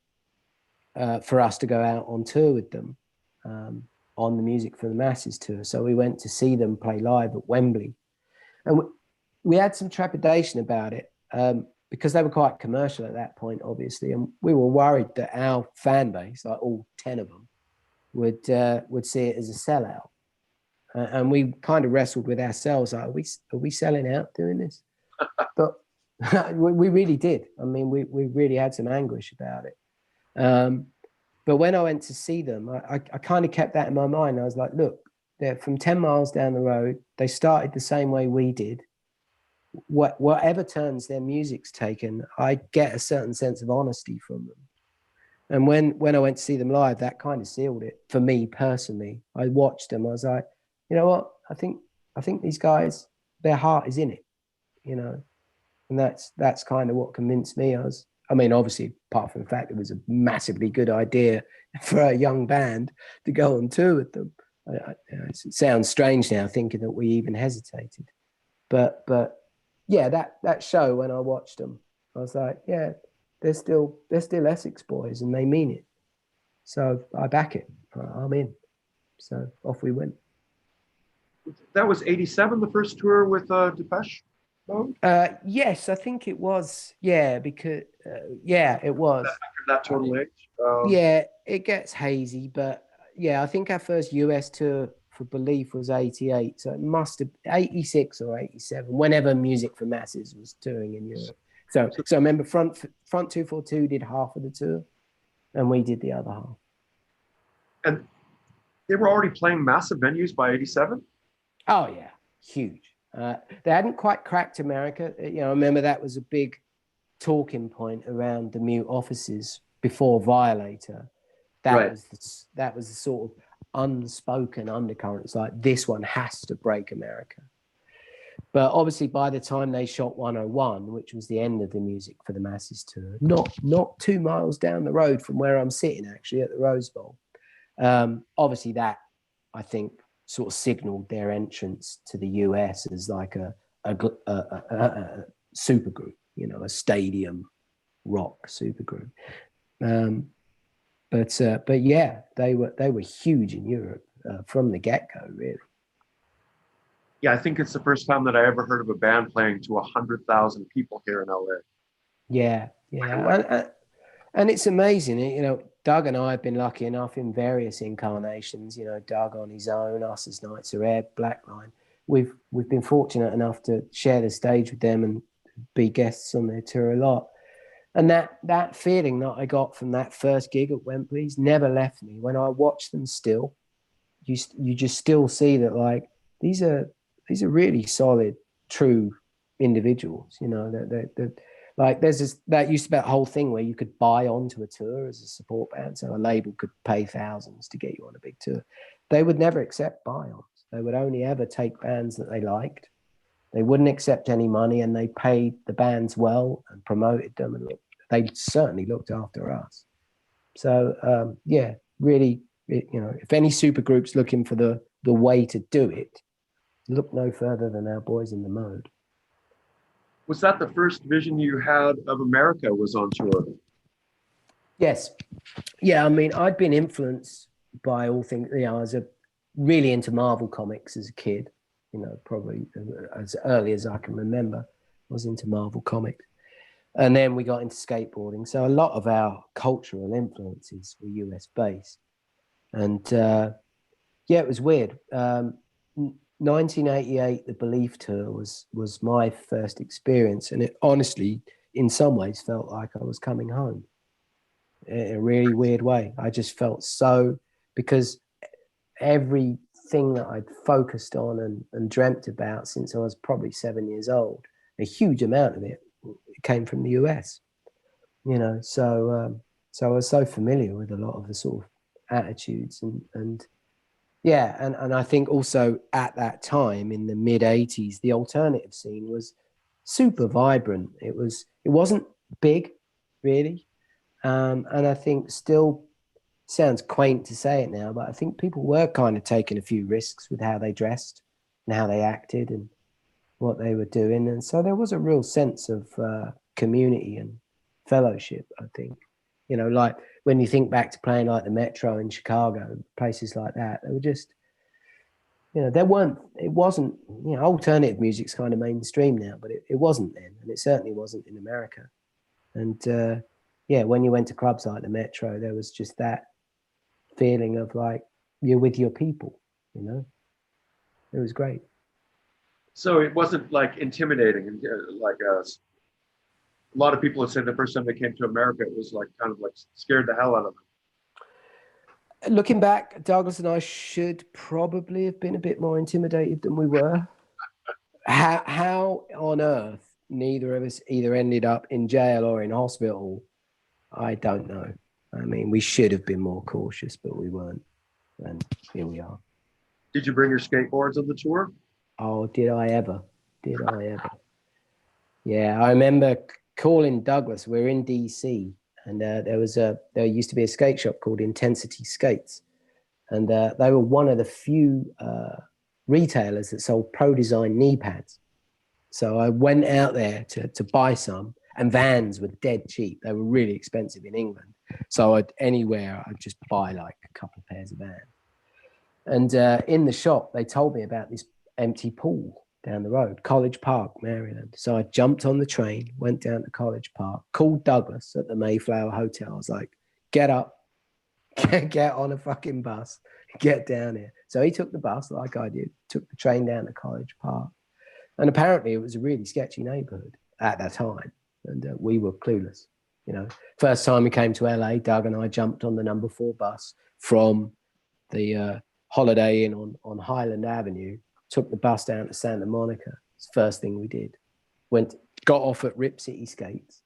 for us to go out on tour with them, on the Music for the Masses tour. So we went to see them play live at Wembley, and we had some trepidation about it. Because they were quite commercial at that point, obviously, and we were worried that our fan base, like all 10 of them, would see it as a sellout. And we kind of wrestled with ourselves, like, are we selling out doing this? But we really did. I mean, we really had some anguish about it. But when I went to see them, I kind of kept that in my mind. I was like, look, they're from 10 miles down the road. They started the same way we did. Whatever turns their music's taken, I get a certain sense of honesty from them. And when I went to see them live, that kind of sealed it for me personally. I watched them. I was like, you know what? I think these guys, their heart is in it, you know, and that's kind of what convinced me. I mean, obviously, apart from the fact it was a massively good idea for a young band to go on tour with them. It sounds strange now thinking that we even hesitated, but yeah, that show, when I watched them, I was like, yeah, they're still Essex boys and they mean it. So I back it. I'm in. So off we went. That was '87, the first tour with Depeche Mode. Yes, I think it was. Yeah, because yeah, it was. After that total age. Yeah, it gets hazy, but yeah, I think our first US tour for Belief was '88, so it must have '86 or '87, whenever Music for Masses was touring in Europe. So I remember Front 242 did half of the tour, and we did the other half. And they were already playing massive venues by '87. Oh yeah, huge. They hadn't quite cracked America. You know, I remember that was a big talking point around the Mute offices before Violator. That was the sort of unspoken undercurrent. It's like, this one has to break America. But obviously, by the time they shot 101, which was the end of the Music for the Masses tour, not 2 miles down the road from where I'm sitting, actually, at the Rose Bowl, obviously that, I think, sort of signaled their entrance to the US as like a super group, you know, a stadium rock super group. But yeah, they were huge in Europe from the get-go, really. Yeah, I think it's the first time that I ever heard of a band playing to 100,000 people here in LA. Yeah, and it's amazing. You know, Doug and I have been lucky enough in various incarnations. You know, Doug on his own, us as NITZER EBB, BLACKLINE. We've been fortunate enough to share the stage with them and be guests on their tour a lot. And that feeling that I got from that first gig at Wembley's never left me. When I watch them still, you just still see that, like, these are really solid, true individuals. You know, that like, there's this, that used to be that whole thing where you could buy onto a tour as a support band, so a label could pay thousands to get you on a big tour. They would never accept buy-ons. They would only ever take bands that they liked. They wouldn't accept any money, and they paid the bands well and promoted them, and they certainly looked after us. So yeah, really, you know, if any super group's looking for the way to do it, look no further than our boys in the Mode. Was that the first vision you had of America, was on tour? Yes. Yeah, I mean, I'd been influenced by all things, you know, I was really into Marvel comics as a kid, you know, probably as early as I can remember, I was into Marvel comics. And then we got into skateboarding. So a lot of our cultural influences were US based. And yeah, it was weird. 1988, the Belief tour was my first experience, and it honestly, in some ways, felt like I was coming home in a really weird way. I just felt so, because everything that I'd focused on and dreamt about since I was probably 7 years old, a huge amount of it came from the US, you know. So I was so familiar with a lot of the sort of attitudes and yeah, and I think also at that time in the mid 80s, the alternative scene was super vibrant. It wasn't big, really, and I think still sounds quaint to say it now, but I think people were kind of taking a few risks with how they dressed and how they acted and what they were doing, and so there was a real sense of community and fellowship. I think, you know, like when you think back to playing like the Metro in Chicago, places like that, they were just, you know, it wasn't, you know, alternative music's kind of mainstream now, but it wasn't then, and it certainly wasn't in America. And yeah, when you went to clubs like the Metro, there was just that feeling of like you're with your people, you know. It was great. So it wasn't like intimidating, and like a lot of people have said the first time they came to America, it was like kind of like scared the hell out of them. Looking back, Douglas and I should probably have been a bit more intimidated than we were. How on earth neither of us either ended up in jail or in hospital, I don't know. I mean, we should have been more cautious, but we weren't. And here we are. Did you bring your skateboards on the tour? Oh, did I ever? Did I ever? Yeah, I remember calling Douglas. We were in DC, and there used to be a skate shop called Intensity Skates, and they were one of the few retailers that sold pro design knee pads. So I went out there to buy some, and Vans were dead cheap. They were really expensive in England. So I'd just buy like a couple of pairs of Vans. And in the shop, they told me about this empty pool down the road, College Park, Maryland. So I jumped on the train, went down to College Park, called Douglas at the Mayflower Hotel. I was like, get up, get on a fucking bus, get down here. So he took the bus like I did, took the train down to College Park. And apparently it was a really sketchy neighborhood at that time. And we were clueless. You know, first time we came to LA, Doug and I jumped on the number 4 bus from the Holiday Inn on Highland Avenue, took the bus down to Santa Monica. It's the first thing we did. Got off at Rip City Skates,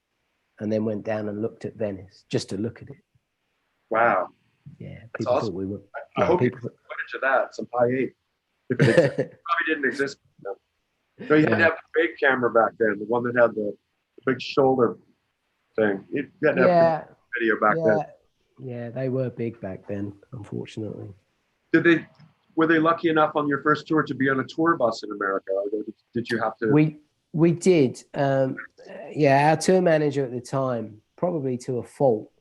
and then went down and looked at Venice just to look at it. Wow. Yeah, that's awesome. Thought we were. I hope you took footage of that, some high 8. If it probably didn't exist. No, you had to have the big camera back then, the one that had the big shoulder thing. You had to have video back then. Yeah, they were big back then, unfortunately. Were they lucky enough on your first tour to be on a tour bus in America? Or did you have to? We did. Yeah, our tour manager at the time, probably to a fault,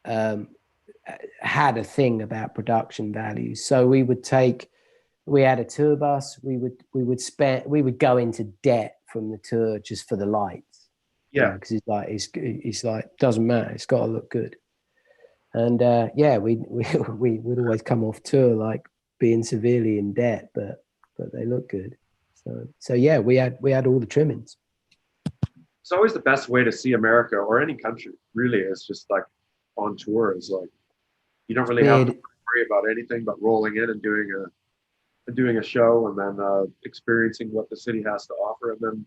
had a thing about production values. So we had a tour bus. We would go into debt from the tour just for the lights. Yeah, because it's like doesn't matter. It's got to look good. And yeah, we would always come off tour like being severely in debt, but they look good. So yeah, we had all the trimmings. It's always the best way to see America or any country. Really, is just like on tour. Is like you don't really have to worry about anything but rolling in and doing a show, and then experiencing what the city has to offer, and then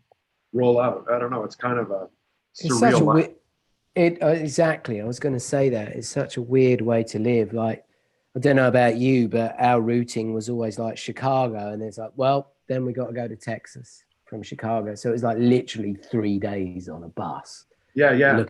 roll out. I don't know. It's kind of a surreal life. Exactly. I was going to say that it's such a weird way to live. Like, I don't know about you, but our routing was always like Chicago, and it's like, well, then we got to go to Texas from Chicago. So it was like literally 3 days on a bus. Yeah.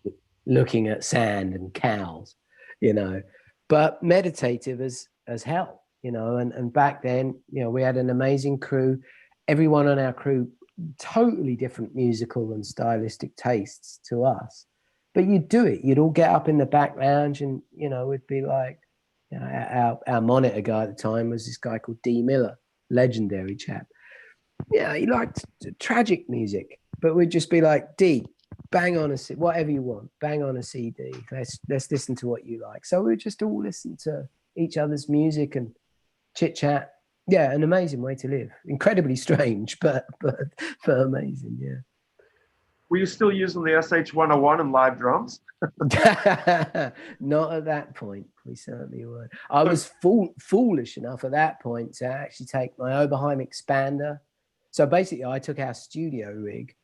Looking at sand and cows, you know, but meditative as hell, you know. And back then, you know, we had an amazing crew. Everyone on our crew, totally different musical and stylistic tastes to us. But you'd do it. You'd all get up in the back lounge, and you know, we'd be like, you know, our monitor guy at the time was this guy called D Miller, legendary chap. Yeah, he liked tragic music, but we'd just be like, D, bang on whatever you want, bang on a CD. Let's listen to what you like. So we'd just all listen to each other's music and chit chat Yeah, an amazing way to live. Incredibly strange, but amazing. Yeah. Were you still using the SH-101 and live drums? Not at that point. We certainly weren't. I was foolish enough at that point to actually take my Oberheim expander. So basically, I took our studio rig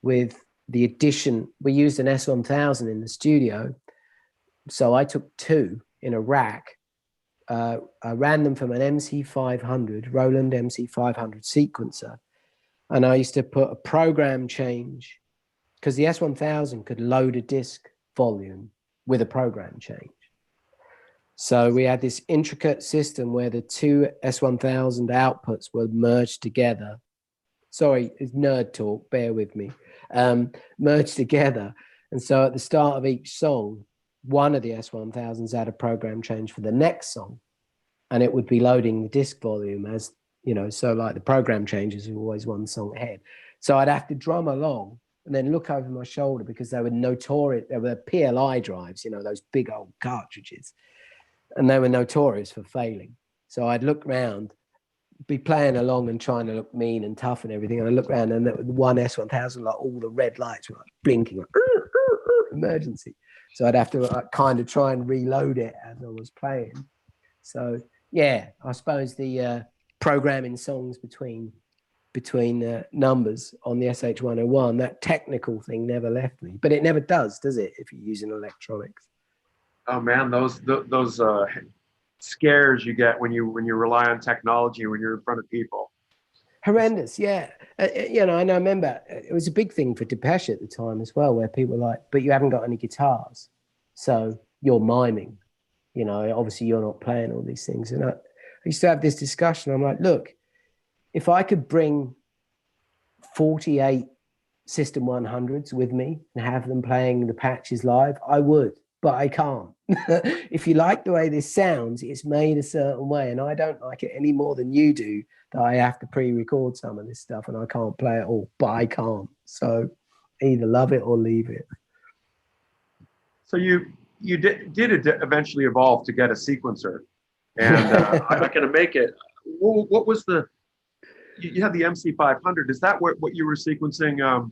with the addition. We used an S1000 in the studio, so I took two in a rack. I ran them from an MC500, Roland MC500 sequencer, and I used to put a program change, because the S1000 could load a disc volume with a program change. So we had this intricate system where the two S1000 outputs were merged together. Sorry, it's nerd talk, bear with me. Merged together. And so at the start of each song, one of the S1000s had a program change for the next song, and it would be loading the disc volume as, you know, so like the program changes are always one song ahead. So I'd have to drum along and then look over my shoulder, because they were notorious. They were PLI drives, you know, those big old cartridges, and they were notorious for failing. So I'd look around, be playing along and trying to look mean and tough and everything. And I look around, and the one S1000, like all the red lights were like blinking, like, emergency. So I'd have to kind of try and reload it as I was playing. So yeah, I suppose the programming songs between numbers on the SH-101, that technical thing never left me. But it never does it, if you're using electronics? Oh man, those scares you get when you rely on technology when you're in front of people. Horrendous, yeah. You know, and I remember it was a big thing for Depeche at the time as well, where people were like, but you haven't got any guitars, so you're miming. You know, obviously you're not playing all these things. And I used to have this discussion. I'm like, look, if I could bring 48 System 100s with me and have them playing the patches live, I would, but I can't. If you like the way this sounds, it's made a certain way, and I don't like it any more than you do, that I have to pre-record some of this stuff and I can't play it all, but I can't. So either love it or leave it. So you did eventually evolve to get a sequencer, and I'm not going to make it. What was you had the MC500? Is that what you were sequencing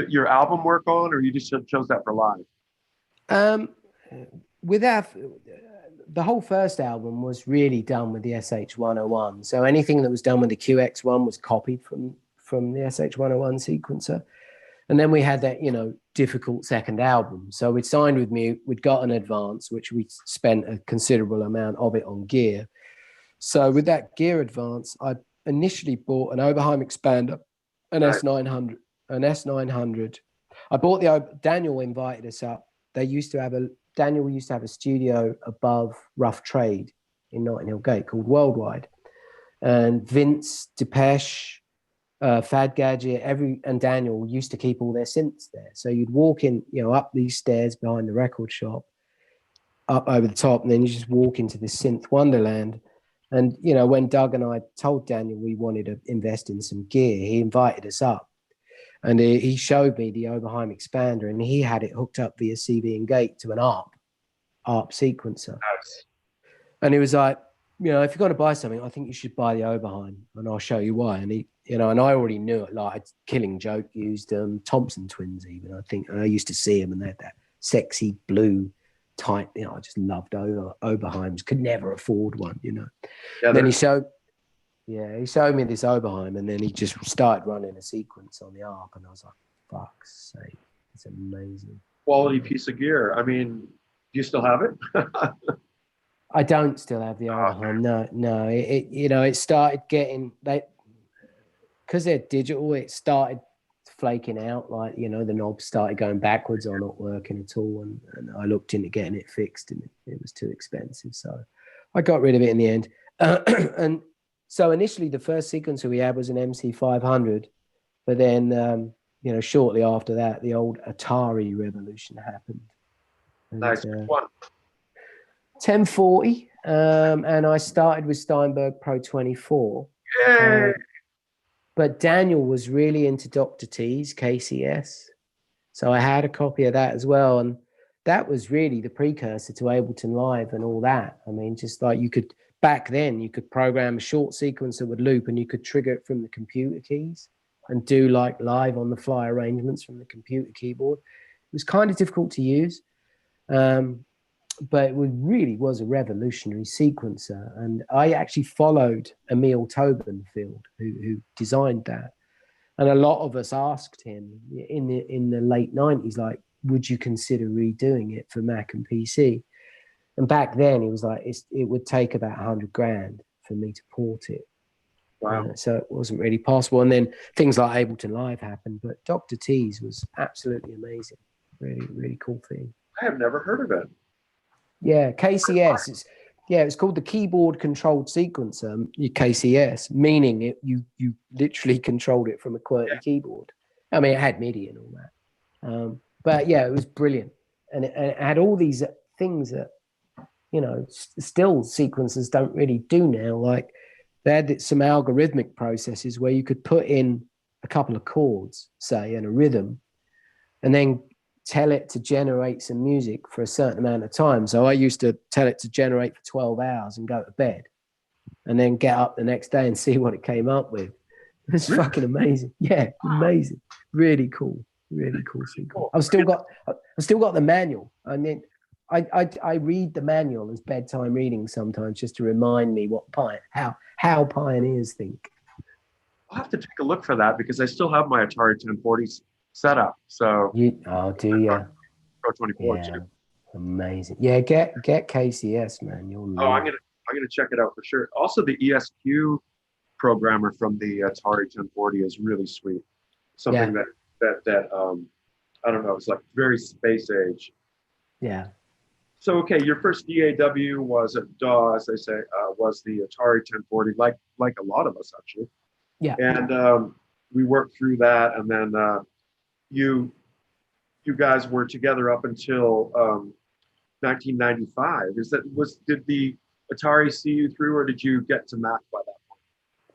your album work on, or you just chose that for live? The whole first album was really done with the SH-101. So anything that was done with the QX1 was copied from the SH-101 sequencer. And then we had that, you know, difficult second album. So we'd signed with Mute, we'd got an advance, which we spent a considerable amount of it on gear. So with that gear advance, I initially bought an Oberheim expander, an S900, an S900. I bought Daniel invited us up. Daniel used to have a studio above Rough Trade in Notting Hill Gate called Worldwide. And Vince, Depeche, Fad Gadget, and Daniel used to keep all their synths there. So you'd walk in, you know, up these stairs behind the record shop, up over the top, and then you just walk into this synth wonderland. And, you know, when Doug and I told Daniel we wanted to invest in some gear, he invited us up. And he showed me the Oberheim expander, and he had it hooked up via cEvin gate to an ARP sequencer. Nice. And he was like, you know, if you're going to buy something, I think you should buy the Oberheim, and I'll show you why. And he, you know, and I already knew it. Like Killing Joke used Thompson twins, even, I think. And I used to see them, and they had that sexy blue type. You know, I just loved Oberheims. Could never afford one, you know. Yeah, then he showed me this Oberheim, and then he just started running a sequence on the ARP, and I was like, fuck's sake, it's amazing. Quality piece of gear. I mean, do you still have it? I don't still have the Oberheim. No. It started getting, because they're digital, it started flaking out. Like, you know, the knobs started going backwards or not working at all. And I looked into getting it fixed, and it was too expensive. So I got rid of it in the end. And so initially the first sequencer we had was an MC500, but then, you know, shortly after that, the old Atari revolution happened. And, nice. Which one? 1040, and I started with Steinberg Pro 24. Yay! But Daniel was really into Dr. T's KCS, so I had a copy of that as well, and that was really the precursor to Ableton Live and all that. I mean, just like you could back then you could program a short sequence that would loop, and you could trigger it from the computer keys and do like live on the fly arrangements from the computer keyboard. It was kind of difficult to use, but it really was a revolutionary sequencer. And I actually followed Emil Tobenfield, who designed that. And a lot of us asked him in the late 90s, like, would you consider redoing it for Mac and PC? And back then he was like, it would take about 100 grand for me to port it. Wow. So it wasn't really possible. And then things like Ableton Live happened, but Dr. T's was absolutely amazing. Really, really cool thing. I have never heard of it. Yeah, KCS. It's called the Keyboard Controlled Sequencer, KCS, meaning you literally controlled it from a QWERTY keyboard. I mean, it had MIDI and all that. But yeah, it was brilliant. And it had all these things that, you know, still sequencers don't really do now. Like they had some algorithmic processes where you could put in a couple of chords, say, and a rhythm, and then tell it to generate some music for a certain amount of time. So I used to tell it to generate for 12 hours and go to bed, and then get up the next day and see what it came up with. It was fucking amazing. Yeah, amazing. Really cool. Really cool sequence. I've still got the manual. I mean, I read the manual as bedtime reading sometimes, just to remind me how pioneers think. I'll have to take a look for that, because I still have my Atari 1040 set up. So Do you? Pro 24 Yeah, too. amazing. Yeah, get KCS, man. I'm gonna check it out for sure. Also, the ESQ programmer from the Atari 1040 is really sweet. Something that I don't know, it's like very space age. Yeah. So okay, your first DAW was a DAW, as they say, was the Atari 1040, like a lot of us actually. Yeah. And we worked through that, and then you guys were together up until 1995. Did the Atari see you through, or did you get to Mac by that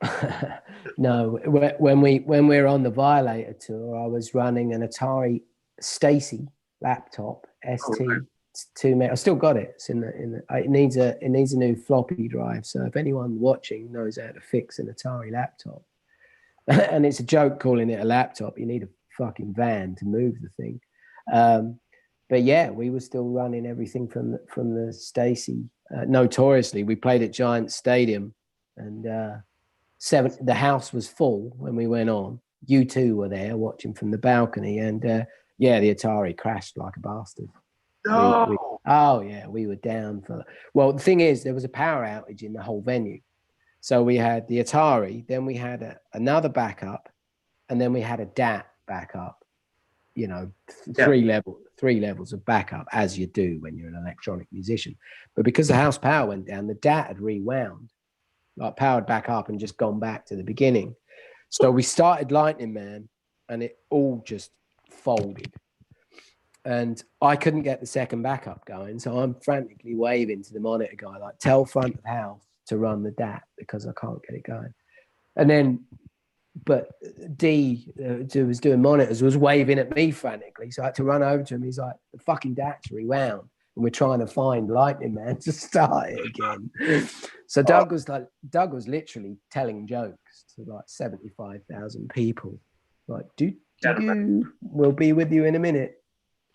point? No, when we were on the Violator tour, I was running an Atari Stacy laptop ST. I still got it. It's it needs a new floppy drive. So if anyone watching knows how to fix an Atari laptop, and it's a joke calling it a laptop, you need a fucking van to move the thing. But yeah, we were still running everything from the Stacy. Notoriously, we played at Giant Stadium, and the house was full when we went on. U2 were there watching from the balcony, and the Atari crashed like a bastard. No. We were down for. Well, the thing is, there was a power outage in the whole venue, so we had the Atari, then we had another backup, and then we had a DAT backup. You know, three levels of backup, as you do when you're an electronic musician. But because the house power went down, the DAT had rewound, like powered back up and just gone back to the beginning. So we started Lightning Man, and it all just folded. And I couldn't get the second backup going, so I'm frantically waving to the monitor guy, like, tell front of house to run the DAT because I can't get it going. And then, but D, who was doing monitors, was waving at me frantically, so I had to run over to him. He's like, the fucking DAT's rewound, and we're trying to find Lightning Man to start it again. So Doug was literally telling jokes to like 75,000 people, like, we'll be with you in a minute.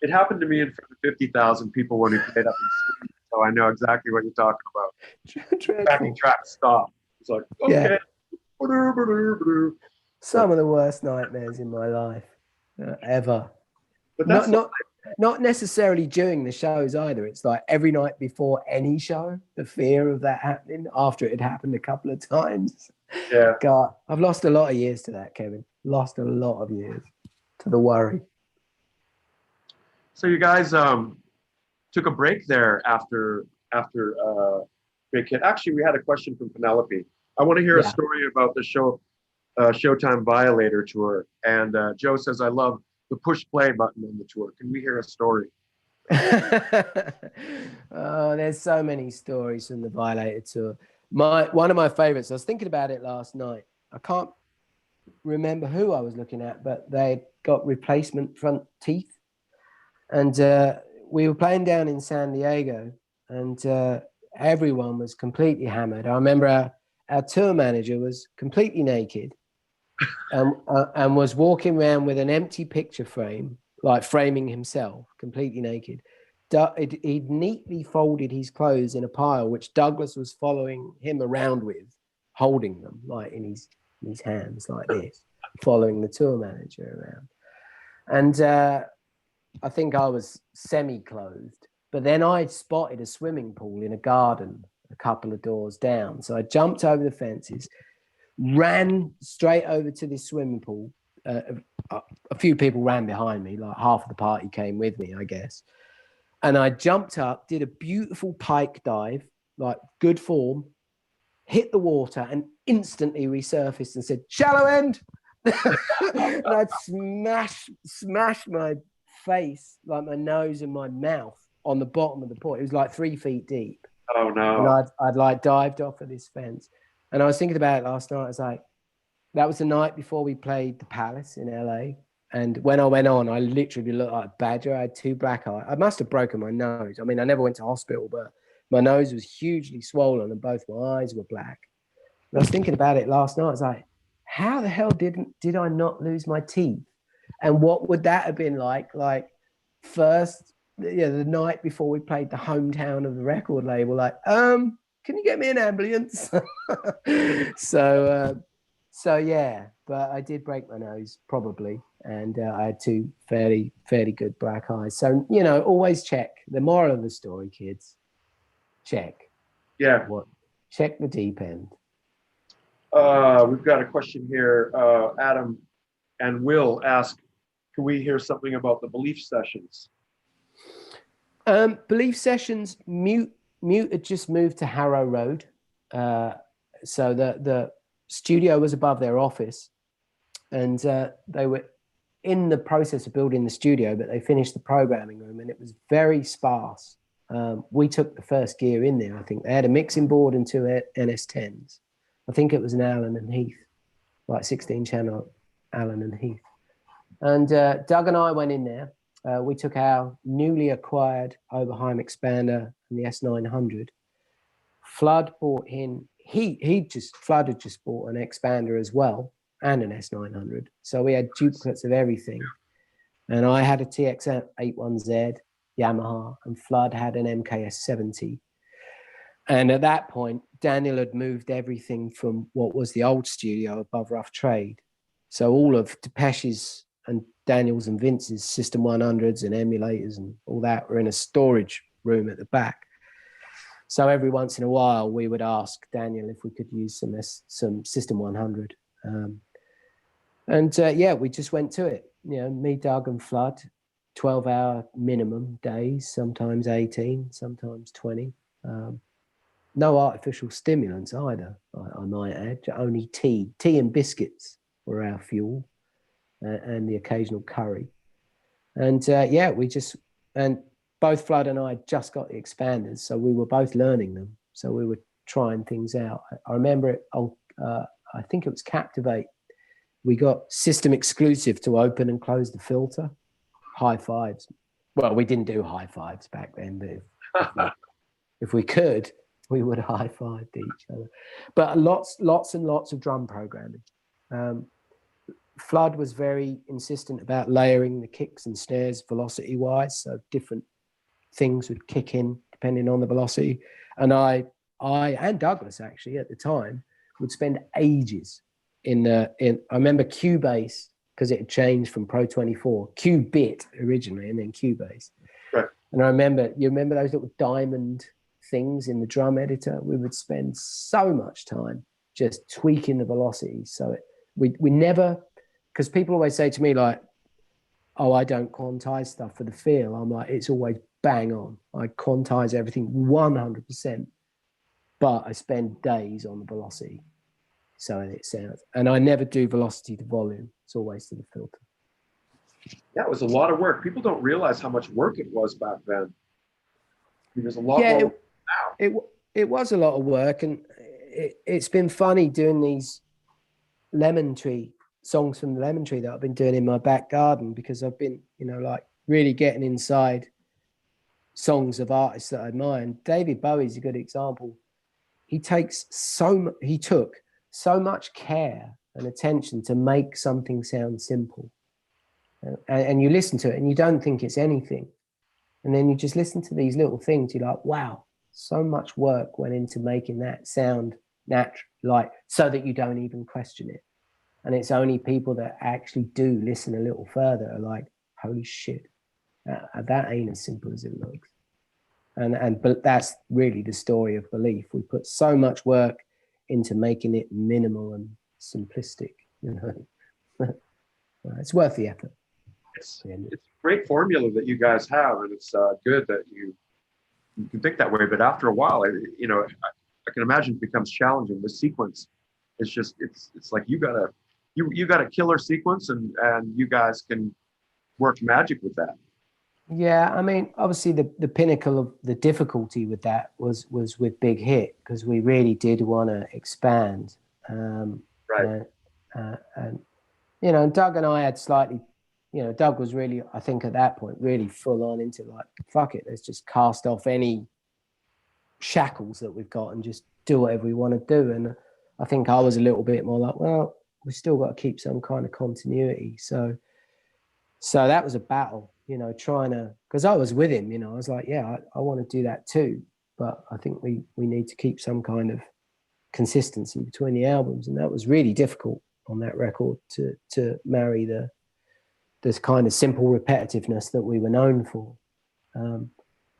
It happened to me in front of 50,000 people when we played up in Sweden, so I know exactly what you're talking about. Backing track stop. It's like, okay. Yeah. Some of the worst nightmares in my life ever. But that's not necessarily during the shows either. It's like every night before any show, the fear of that happening after it had happened a couple of times. Yeah. God, I've lost a lot of years to that, Kevin. Lost a lot of years to the worry. So you guys took a break there after Big Hit. Actually, we had a question from Penelope. I want to hear a story about the Showtime Violator tour. And Joe says, I love the push play button on the tour. Can we hear a story? Oh, there's so many stories from the Violator tour. One of my favorites, I was thinking about it last night. I can't remember who I was looking at, but they got replacement front teeth. And we were playing down in San Diego, and everyone was completely hammered. I remember our tour manager was completely naked and was walking around with an empty picture frame, like framing himself, completely naked. He'd neatly folded his clothes in a pile, which Douglas was following him around with, holding them like in his hands like this, following the tour manager around. And I think I was semi-clothed, but then I spotted a swimming pool in a garden a couple of doors down. So I jumped over the fences, ran straight over to this swimming pool. A few people ran behind me, like half of the party came with me, I guess. And I jumped up, did a beautiful pike dive, like good form, hit the water and instantly resurfaced and said, "Shallow end." And I'd smash my face, like my nose and my mouth on the bottom of the pool. It was like 3 feet deep. Oh no. And I'd like dived off of this fence. And I was thinking about it last night. I was like, that was the night before we played the Palace in LA. And when I went on, I literally looked like a badger. I had 2 black eyes. I must have broken my nose. I mean, I never went to hospital, but my nose was hugely swollen and both my eyes were black. And I was thinking about it last night. I was like, how the hell did I not lose my teeth? And what would that have been like? Like first, the night before we played the hometown of the record label, like, can you get me an ambulance? So yeah, but I did break my nose probably. And I had 2 fairly good black eyes. So, always check. The moral of the story, kids, check. Yeah. Check the deep end. We've got a question here. Adam and Will ask, can we hear something about the Belief Sessions? Belief Sessions, Mute had just moved to Harrow Road. So the studio was above their office. And they were in the process of building the studio, but they finished the programming room and it was very sparse. We took the first gear in there. I think they had a mixing board and 2 NS10s. I think it was an Allen and Heath, like 16 channel Allen and Heath. And Doug and I went in there. We took our newly acquired Oberheim expander and the S900. Flood bought in, Flood had just bought an expander as well and an S900. So we had duplicates of everything. And I had a TX81Z Yamaha and Flood had an MKS70. And at that point, Daniel had moved everything from what was the old studio above Rough Trade. So all of Depeche's and Daniel's and Vince's System 100s and emulators and all that were in a storage room at the back. So every once in a while, we would ask Daniel if we could use some System 100. We just went to it. Me, Doug and Flood, 12-hour minimum days, sometimes 18, sometimes 20. No artificial stimulants either, I might add. Only tea. Tea and biscuits were our fuel, and the occasional curry. And and both Flood and I just got the expanders, so we were both learning them. So we were trying things out. I remember it. I think it was Captivate. We got system exclusive to open and close the filter. High fives. Well, we didn't do high fives back then, but if we could, we would high five each other. But lots and lots of drum programming. Flood was very insistent about layering the kicks and snares velocity wise, so different things would kick in depending on the velocity. And I and Douglas actually at the time would spend ages I remember Cubase, because it had changed from Pro 24, Qubit originally, and then Cubase. Right. And I remember, you remember those little diamond things in the drum editor? We would spend so much time just tweaking the velocity. So we never, because people always say to me like, oh, I don't quantize stuff for the feel. I'm like, it's always bang on. I quantize everything 100%, but I spend days on the velocity. So it sounds, and I never do velocity to volume. It's always to the filter. That was a lot of work. People don't realize how much work it was back then. There's a lot more now. It was a lot of work, and it's been funny doing these Lemon Tree songs from the Lemon Tree that I've been doing in my back garden, because I've been, like really getting inside songs of artists that I admire. And David Bowie's a good example. He took so much care and attention to make something sound simple. And you listen to it and you don't think it's anything. And then you just listen to these little things. You're like, wow, so much work went into making that sound natural, like, so that you don't even question it. And it's only people that actually do listen a little further are like, holy shit, that ain't as simple as it looks. But that's really the story of Belief. We put so much work into making it minimal and simplistic, you know. It's worth the effort. It's a great formula that you guys have, and it's good that you can think that way. But after a while, I can imagine it becomes challenging. The sequence is just it's like you got a killer sequence, and you guys can work magic with that. Yeah, I mean, obviously the pinnacle of the difficulty with that was with Big Hit, because we really did want to expand. Right. And you know, Doug and I had slightly, you know, Doug was really, I think at that point, really full on into like, fuck it, let's just cast off any shackles that we've got and just do whatever we want to do. And I think I was a little bit more like, well, we still got to keep some kind of continuity. So that was a battle, you know, trying to, because I was with him, you know, I was like, yeah, I want to do that too. But I think we need to keep some kind of consistency between the albums. And that was really difficult on that record to marry this kind of simple repetitiveness that we were known for.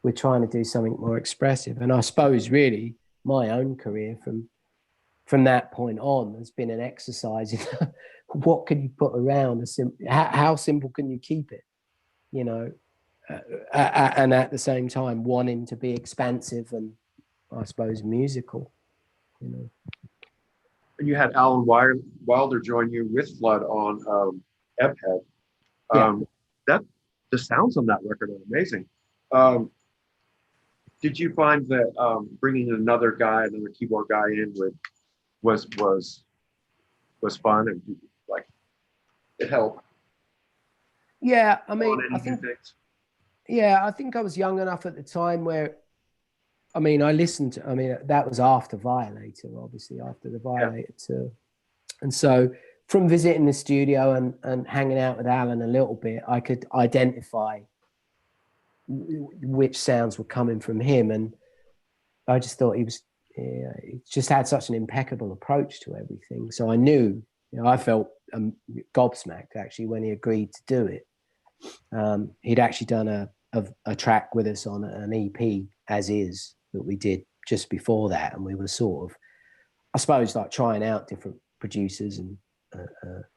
We're trying to do something more expressive. And I suppose really my own career from that point on has been an exercise in what can you put around how simple can you keep it, you know, and at the same time wanting to be expansive and I suppose musical, you know. And you had Alan Wilder join you with Flood on Ebhead. That the sounds on that record are amazing. Did you find that bringing another keyboard guy in was fun and like it helped? Yeah, I mean, I think I was young enough at the time where, I mean, that was after Violator, obviously after the Violator tour, and so from visiting the studio and hanging out with Alan a little bit, I could identify which sounds were coming from him. And I just thought he just had such an impeccable approach to everything. So I knew, you know, I felt gobsmacked actually when he agreed to do it. He'd actually done a track with us on an EP as is that we did just before that. And we were sort of, I suppose, like trying out different producers and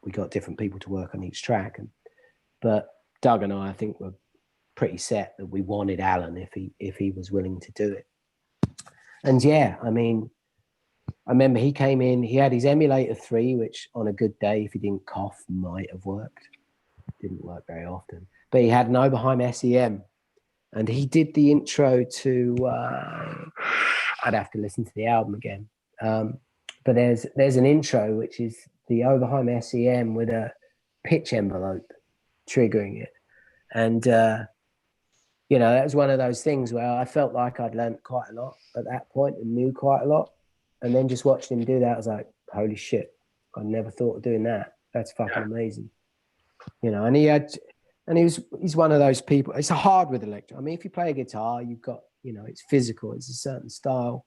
we got different people to work on each track. But Doug and I think, were pretty set that we wanted Alan if he was willing to do it. And yeah, I mean, I remember he came in, he had his Emulator 3, which on a good day, if he didn't cough, might have worked. Didn't work very often. But he had an Oberheim SEM. And he did the intro to, I'd have to listen to the album again. But there's an intro, which is the Oberheim SEM with a pitch envelope triggering it. And, you know, that was one of those things where I felt like I'd learned quite a lot at that point and knew quite a lot. And then just watching him do that, I was like, holy shit, I never thought of doing that. That's fucking amazing. You know, and he's one of those people. It's hard with electric. I mean, if you play a guitar, you've got, you know, it's physical, it's a certain style.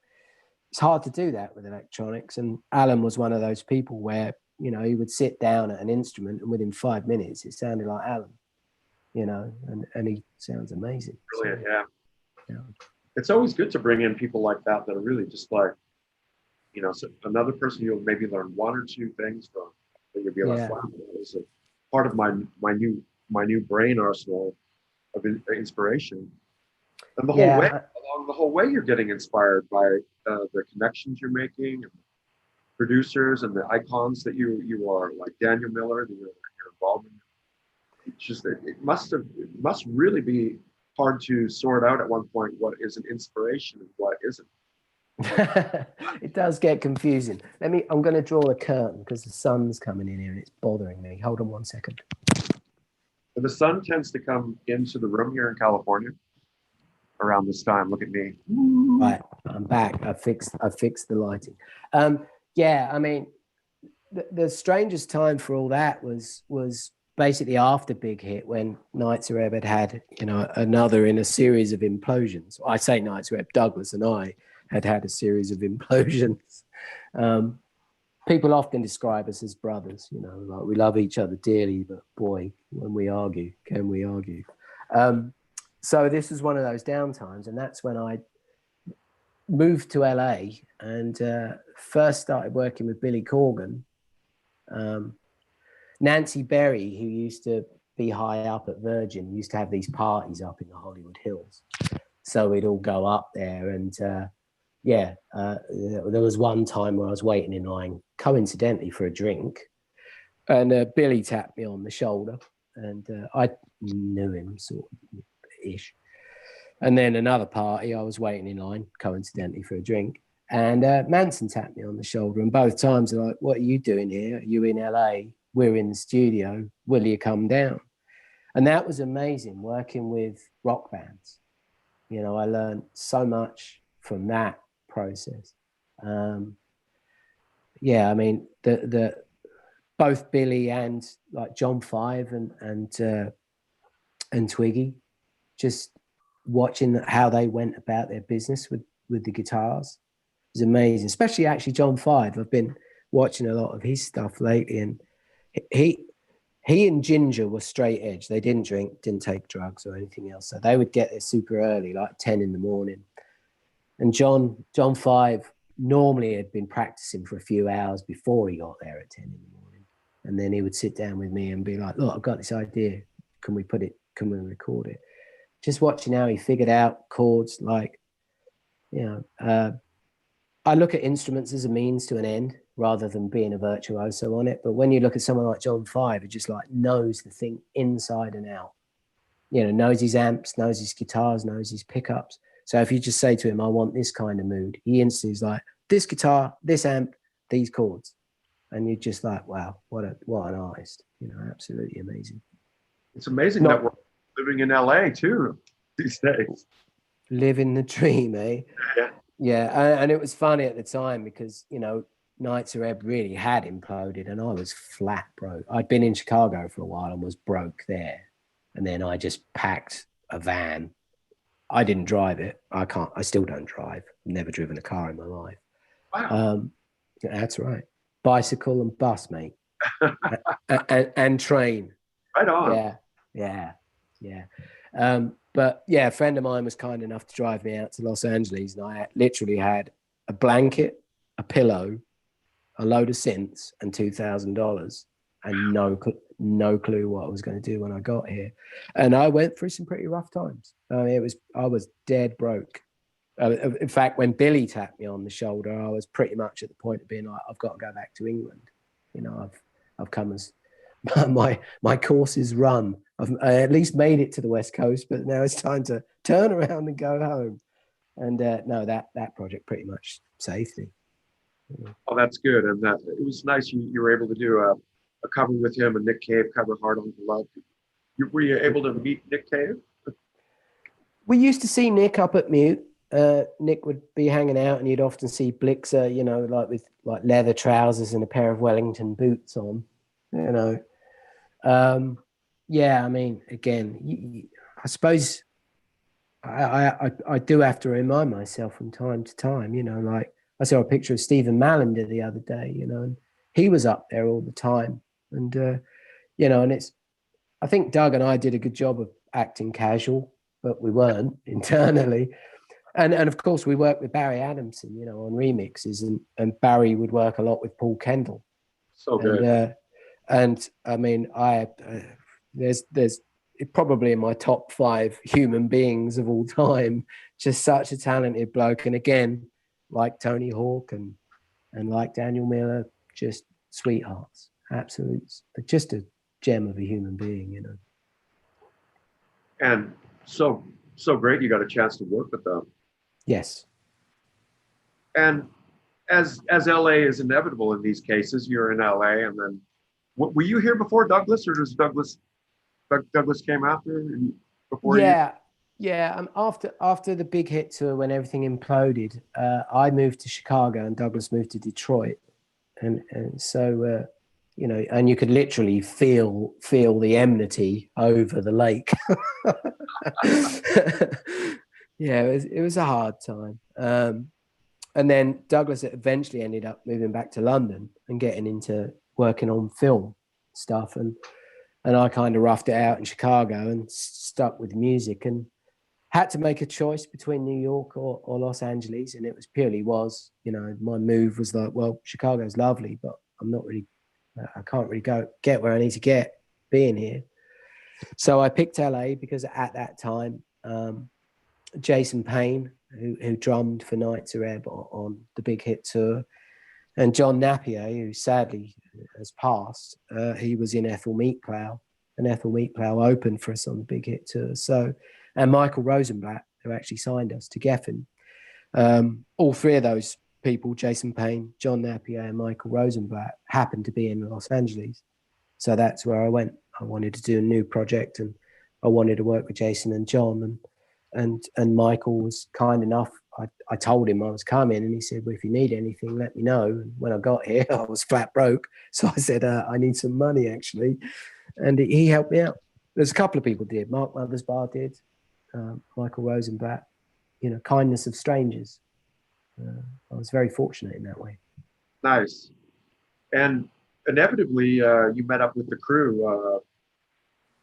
It's hard to do that with electronics. And Alan was one of those people where, you know, he would sit down at an instrument and within 5 minutes, it sounded like Alan, you know, and he sounds amazing. Brilliant, so, yeah. It's always good to bring in people like that are really just like, you know, so another person you'll maybe learn one or two things from, that you'll be like, wow, that was a part of my new brain arsenal of inspiration. And the whole way you're getting inspired by the connections you're making, and producers, and the icons that you are, like Daniel Miller, your involvement. It's just that it must really be hard to sort out at one point what is an inspiration and what isn't. It does get confusing. I'm going to draw a curtain because the sun's coming in here and it's bothering me. Hold on 1 second. And the sun tends to come into the room here in California. around this time. Look at me. Right, I'm back. I fixed the lighting. Yeah, I mean, the strangest time for all that was basically after Big Hit, when NITZER EBB had, you know, another in a series of implosions. I say NITZER EBB, Douglas and I had a series of implosions. People often describe us as brothers, you know, like we love each other dearly, but boy, when we argue, can we argue? So this was one of those downtimes, and that's when I moved to LA and first started working with Billy Corgan. Nancy Berry, who used to be high up at Virgin, used to have these parties up in the Hollywood Hills. So we'd all go up there, and there was one time where I was waiting in line, coincidentally, for a drink, and Billy tapped me on the shoulder, and I knew him sort of ish. And then another party, I was waiting in line, coincidentally, for a drink, and Manson tapped me on the shoulder, and both times they're like, "What are you doing here? Are you in LA? We're in the studio. Will you come down?" And that was amazing, working with rock bands. You know, I learned so much from that process. Yeah, I mean, the both Billy and like John Five and Twiggy, just watching how they went about their business with the guitars was amazing. Especially actually John Five. I've been watching a lot of his stuff lately, and he and Ginger were straight edge. They didn't drink, didn't take drugs or anything else. So they would get there super early, like 10 in the morning. And John Five normally had been practicing for a few hours before he got there at 10 in the morning. And then he would sit down with me and be like, "Look, I've got this idea. Can we record it?" Just watching how he figured out chords, like, you know, I look at instruments as a means to an end rather than being a virtuoso on it. But when you look at someone like John Five, who just like knows the thing inside and out, you know, knows his amps, knows his guitars, knows his pickups. So if you just say to him, "I want this kind of mood," he instantly is like, "This guitar, this amp, these chords." And you're just like, wow, what an artist, you know, absolutely amazing. It's amazing that we're living in LA too these days. Living the dream, eh? Yeah. Yeah, and it was funny at the time because, you know, NITZER EBB really had imploded and I was flat broke. I'd been in Chicago for a while and was broke there. And then I just packed a van. I didn't drive it. I still don't drive. Never driven a car in my life. Wow. That's right. Bicycle and bus, mate. and train. Right on. Yeah. But yeah, a friend of mine was kind enough to drive me out to Los Angeles, and I literally had a blanket, a pillow, a load of synths, and $2,000, and no clue what I was going to do when I got here. And I went through some pretty rough times. I mean, I was dead broke. In fact, when Billy tapped me on the shoulder, I was pretty much at the point of being like, "I've got to go back to England. You know, I've come as my course is run. I at least made it to the West Coast, but now it's time to turn around and go home." And no, that project pretty much saved me. Oh, that's good. And that it was nice you were able to do a cover with him, a Nick Cave cover, "Hard on the Love." Were you able to meet Nick Cave? We used to see Nick up at Mute. Nick would be hanging out, and you'd often see Blixer, you know, like with like leather trousers and a pair of Wellington boots on, you know. Yeah, I mean, again, I suppose I do have to remind myself from time to time, you know, like I saw a picture of Stephen Mallender the other day, you know, and he was up there all the time. And, you know, and I think Doug and I did a good job of acting casual, but we weren't internally. And of course, we worked with Barry Adamson, you know, on remixes, and Barry would work a lot with Paul Kendall. So good. And I mean, there's probably in my top 5 human beings of all time, just such a talented bloke. And again, like Tony Hawk and like Daniel Miller, just sweethearts, absolutes, but just a gem of a human being, you know. And so great you got a chance to work with them. Yes. And as LA is inevitable in these cases, you're in LA, and then were you here before Douglas, or does Douglas came after before? Yeah. Yeah, after the big hit tour, when everything imploded, I moved to Chicago and Douglas moved to Detroit, and so you know, and you could literally feel the enmity over the lake. Yeah, it was a hard time. And then Douglas eventually ended up moving back to London and getting into working on film stuff, and I kind of roughed it out in Chicago and stuck with music, and had to make a choice between New York or Los Angeles, and it was you know, my move was like, well, Chicago's lovely, but I can't really get where I need to get being here. So I picked LA because at that time, Jason Payne, who drummed for NITZER EBB on the big hit tour, and John Napier, who sadly has passed, he was in Ethel Meatplow, and Ethel Meatplow opened for us on the big hit tour. So, and Michael Rosenblatt, who actually signed us to Geffen. All three of those people, Jason Payne, John Napier, and Michael Rosenblatt, happened to be in Los Angeles. So that's where I went. I wanted to do a new project, and I wanted to work with Jason and John, and Michael was kind enough. I told him I was coming, and he said, well, if you need anything, let me know. And when I got here, I was flat broke. So I said, I need some money, actually. And he helped me out. There's a couple of people did. Mark Mothersbaugh did, Michael Rosenblatt, you know, kindness of strangers. I was very fortunate in that way. Nice. And inevitably, you met up with the crew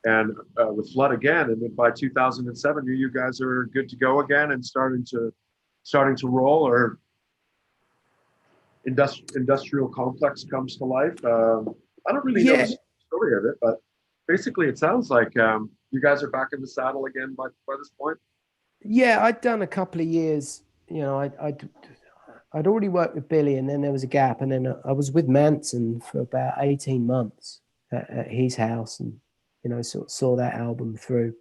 and with Flood again. And then by 2007, you guys are good to go again and starting to roll, or industrial complex comes to life. I don't really know the story of it, but basically it sounds like you guys are back in the saddle again by this point. Yeah, I'd done a couple of years. You know, I'd already worked with Billy, and then there was a gap, and then I was with Manson for about 18 months at his house, and you know, sort of saw that album through.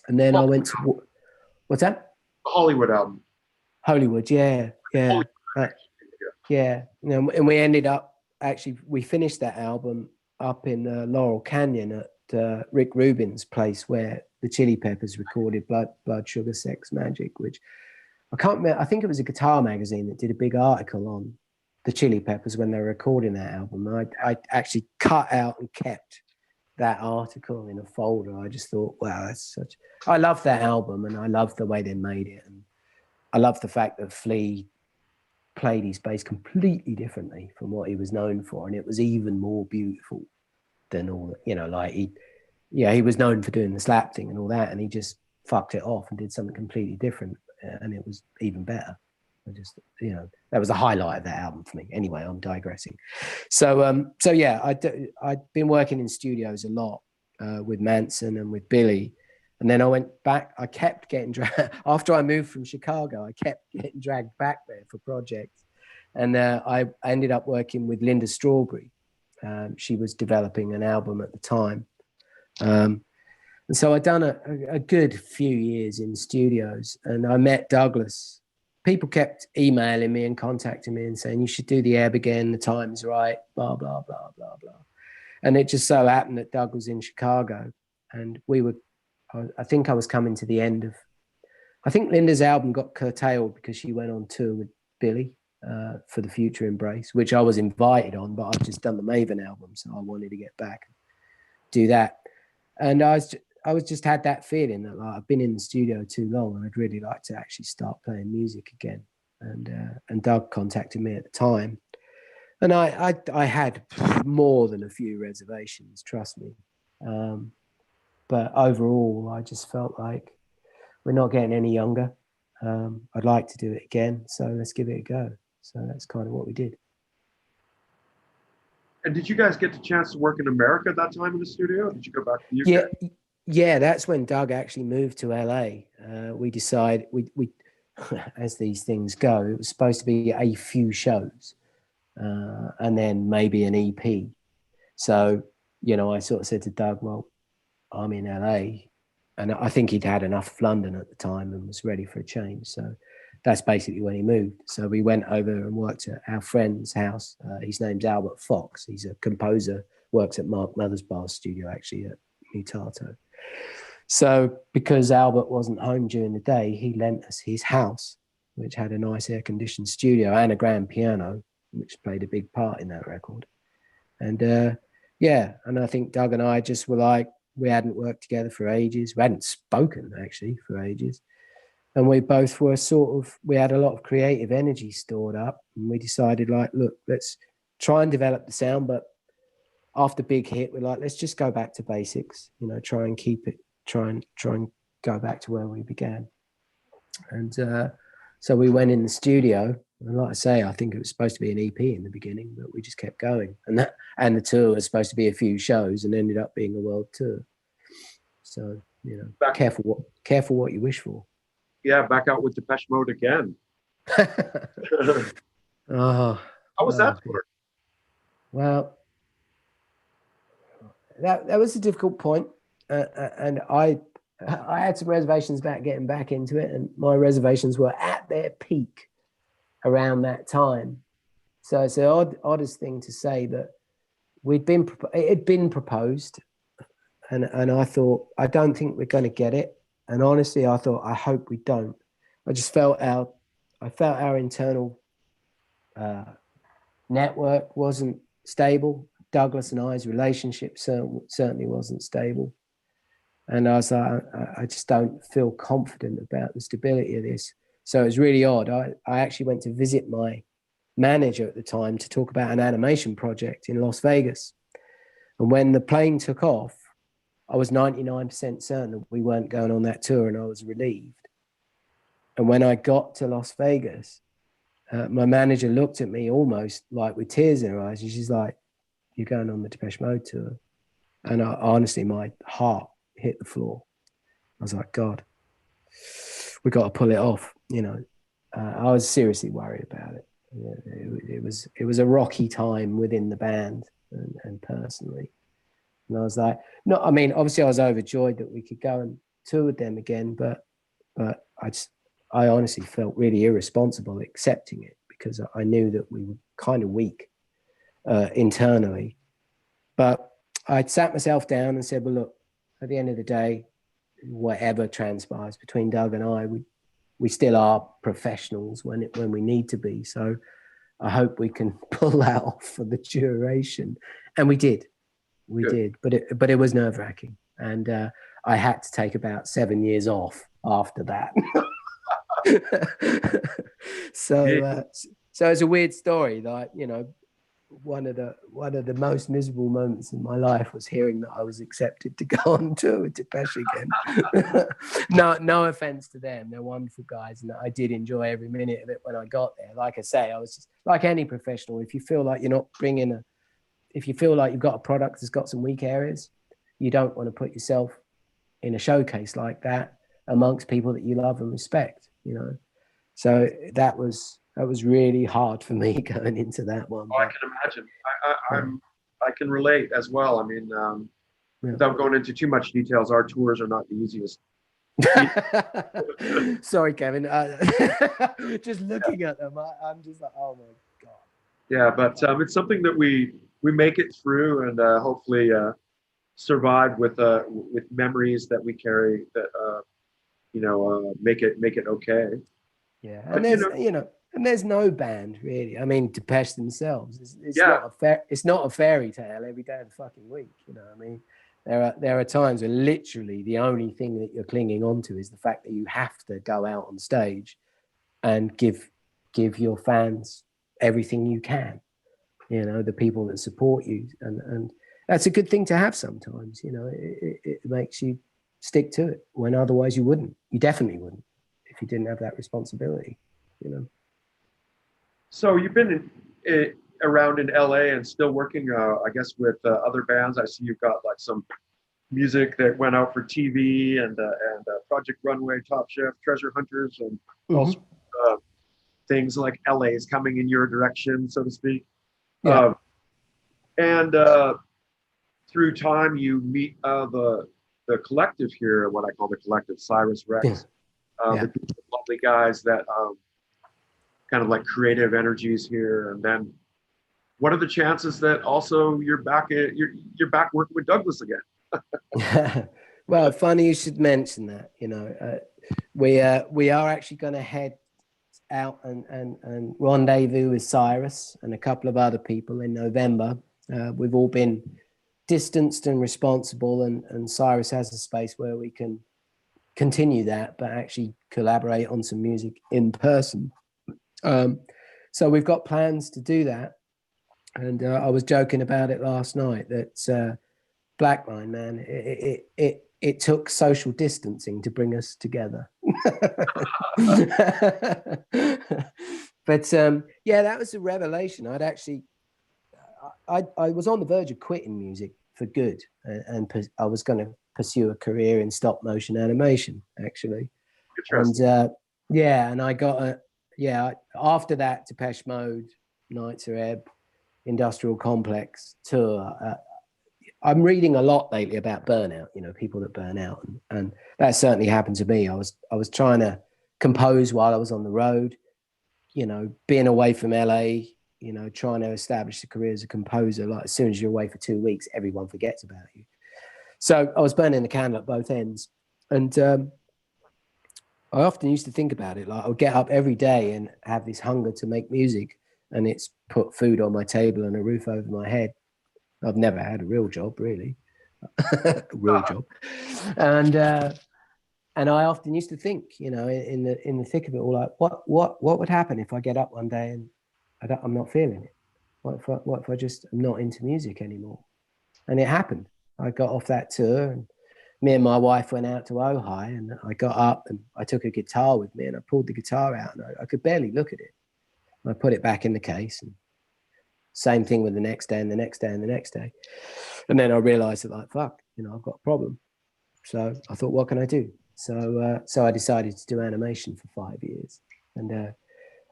And then I went to what's that? The Hollywood album. Hollywood, yeah. Yeah. You know, and we ended up we finished that album up in Laurel Canyon at Rick Rubin's place where the Chili Peppers recorded Blood, Sugar, Sex, Magic, which I can't remember. I think it was a guitar magazine that did a big article on the Chili Peppers when they were recording that album. I actually cut out and kept that article in a folder. I just thought, wow, I love that album, and I love the way they made it. And I love the fact that Flea played his bass completely differently from what he was known for. And it was even more beautiful than all, you know, like he was known for doing the slap thing and all that. And he just fucked it off and did something completely different. And it was even better. I just, you know, that was the highlight of that album for me. Anyway, I'm digressing. So yeah, I'd been working in studios a lot with Manson and with Billy. And then I went back. I kept getting dragged. After I moved from Chicago, I kept getting dragged back there for projects. And I ended up working with Linda Strawberry. She was developing an album at the time. And so I'd done a good few years in studios, and I met Douglas. People kept emailing me and contacting me and saying, you should do the Ebb again. The time's right, blah, blah, blah, blah, blah. And it just so happened that Doug was in Chicago, and I think I was coming to the end of, I think Linda's album got curtailed because she went on tour with Billy for the Future Embrace, which I was invited on, but I've just done the Maven album. So I wanted to get back and do that. And I was just had that feeling that like, I've been in the studio too long, and I'd really like to actually start playing music again. And Doug contacted me at the time, and I had more than a few reservations, trust me. But overall, I just felt like we're not getting any younger. I'd like to do it again, so let's give it a go. So that's kind of what we did. And did you guys get the chance to work in America at that time in the studio? Did you go back to the UK? Yeah, that's when Doug actually moved to LA. We decided, we as these things go, it was supposed to be a few shows and then maybe an EP. So, you know, I sort of said to Doug, well, I'm in LA. And I think he'd had enough of London at the time and was ready for a change. So that's basically when he moved. So we went over and worked at our friend's house. His name's Albert Fox. He's a composer, works at Mark Mothersbaugh's studio, actually, at Mutato. So because Albert wasn't home during the day, he lent us his house, which had a nice air-conditioned studio and a grand piano, which played a big part in that record. And yeah, and I think Doug and I just were like, we hadn't worked together for ages. We hadn't spoken actually for ages. And we both were we had a lot of creative energy stored up. And we decided like, look, let's try and develop the sound. But after Big Hit, we're like, let's just go back to basics, try and keep it, try and go back to where we began. And so we went in the studio. And like I say, I think it was supposed to be an EP in the beginning, but we just kept going. And the tour was supposed to be a few shows and ended up being a world tour. So, careful what you wish for. Yeah, back out with Depeche Mode again. Oh, how was that tour? Well, that was a difficult point, and I had some reservations about getting back into it, and my reservations were at their peak around that time. So it's the oddest thing to say that it had been proposed, and I thought, I don't think we're going to get it. And honestly, I thought, I hope we don't. I just felt our internal network wasn't stable. Douglas and I's relationship certainly wasn't stable. And I was like, I just don't feel confident about the stability of this. So it was really odd. I actually went to visit my manager at the time to talk about an animation project in Las Vegas. And when the plane took off, I was 99% certain that we weren't going on that tour, and I was relieved. And when I got to Las Vegas, my manager looked at me almost like with tears in her eyes, and she's like, "You're going on the Depeche Mode tour." And honestly, my heart hit the floor. I was like, God, we got to pull it off. I was seriously worried about it. It was a rocky time within the band and personally. And I was like, no, I mean, obviously I was overjoyed that we could go and tour with them again, but I honestly felt really irresponsible accepting it because I knew that we were kind of weak internally. But I sat myself down and said, well, look, at the end of the day, whatever transpires between Doug and I, we still are professionals when we need to be. So I hope we can pull that off for the duration. And we did. We did, but it was nerve-wracking, and I had to take about 7 years off after that. So it's a weird story. Like one of the most miserable moments in my life was hearing that I was accepted to go on tour with Depeche again. No offense to them, they're wonderful guys, and I did enjoy every minute of it when I got there. Like I say, I was just like any professional. If you feel like you're not bringing if you feel like you've got a product that's got some weak areas, you don't want to put yourself in a showcase like that amongst people that you love and respect, So that was really hard for me going into that one. Oh, I can imagine. I can relate as well. I mean, without going into too much details, our tours are not the easiest. Sorry, Kevin. Just looking at them, I'm just like, oh my God. Yeah, but it's something that we make it through and hopefully survive with memories that we carry that make it okay. Yeah, and there's no band really. I mean, Depeche themselves. It's not a fairy tale every day of the fucking week. I mean, there are times where literally the only thing that you're clinging on to is the fact that you have to go out on stage and give your fans everything you can. The people that support you, and that's a good thing to have sometimes. It makes you stick to it when otherwise you definitely wouldn't if you didn't have that responsibility. So you've been around in LA and still working, I guess, with other bands. I see you've got like some music that went out for TV and Project Runway, Top Chef, Treasure Hunters, and also things like LA is coming in your direction, so to speak. Yeah. And through time, you meet the collective here, what I call the collective, Cyrus Rex. The group of lovely guys that kind of like creative energies here. And then, what are the chances that also you're back working with Douglas again? Well, funny you should mention that. You know, we are actually going to head out and rendezvous with Cyrus and a couple of other people in November. We've all been distanced and responsible, and Cyrus has a space where we can continue that, but actually collaborate on some music in person. So we've got plans to do that. And I was joking about it last night that BLACKLINE, man, it took social distancing to bring us together. But yeah, that was a revelation. I was on the verge of quitting music for good, and I was going to pursue a career in stop motion animation, actually. And yeah, and I got after that Depeche Mode, NITZER EBB, Industrial Complex tour. I'm reading a lot lately about burnout, you know, people that burn out, and that certainly happened to me. I was trying to compose while I was on the road, you know, being away from LA, you know, trying to establish a career as a composer. Like, as soon as you're away for 2 weeks, everyone forgets about you. So I was burning the candle at both ends. And I often used to think about it. Like, I would get up every day and have this hunger to make music, and it's put food on my table and a roof over my head. I've never had a real job, really. Job. And I often used to think, you know, in the thick of it all, like, what would happen if I get up one day and I'm not feeling it? What if I just am not into music anymore? And it happened. I got off that tour, and me and my wife went out to Ojai, and I got up and I took a guitar with me, and I pulled the guitar out, and I could barely look at it. I put it back in the case, and same thing with the next day and the next day and the next day. And then I realized that, like, fuck, you know, I've got a problem. So I thought, what can I do? So I decided to do animation for 5 years. And I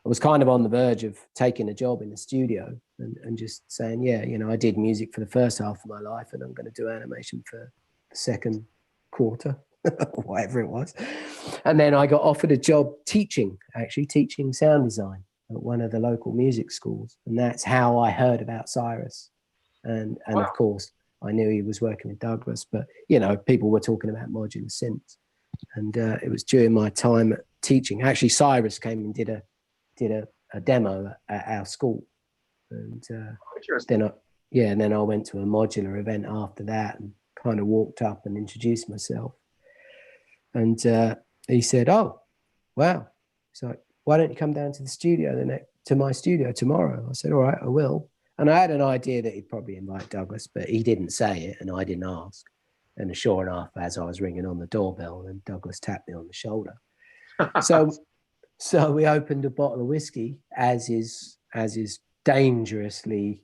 was kind of on the verge of taking a job in the studio and just saying, yeah, you know, I did music for the first half of my life, and I'm going to do animation for the second quarter, or whatever it was. And then I got offered a job teaching sound design at one of the local music schools. And that's how I heard about Cyrus. And wow. Of course, I knew he was working with Douglas, but, you know, people were talking about modular synths. And it was during my time at teaching. Actually, Cyrus came and did a demo at our school. And then I went to a modular event after that and kind of walked up and introduced myself. And he said, "Oh, wow." So why don't you come down to the studio to my studio tomorrow? I said, "All right, I will." And I had an idea that he'd probably invite Douglas, but he didn't say it, and I didn't ask. And sure enough, as I was ringing on the doorbell, and Douglas tapped me on the shoulder. So we opened a bottle of whiskey, as is dangerously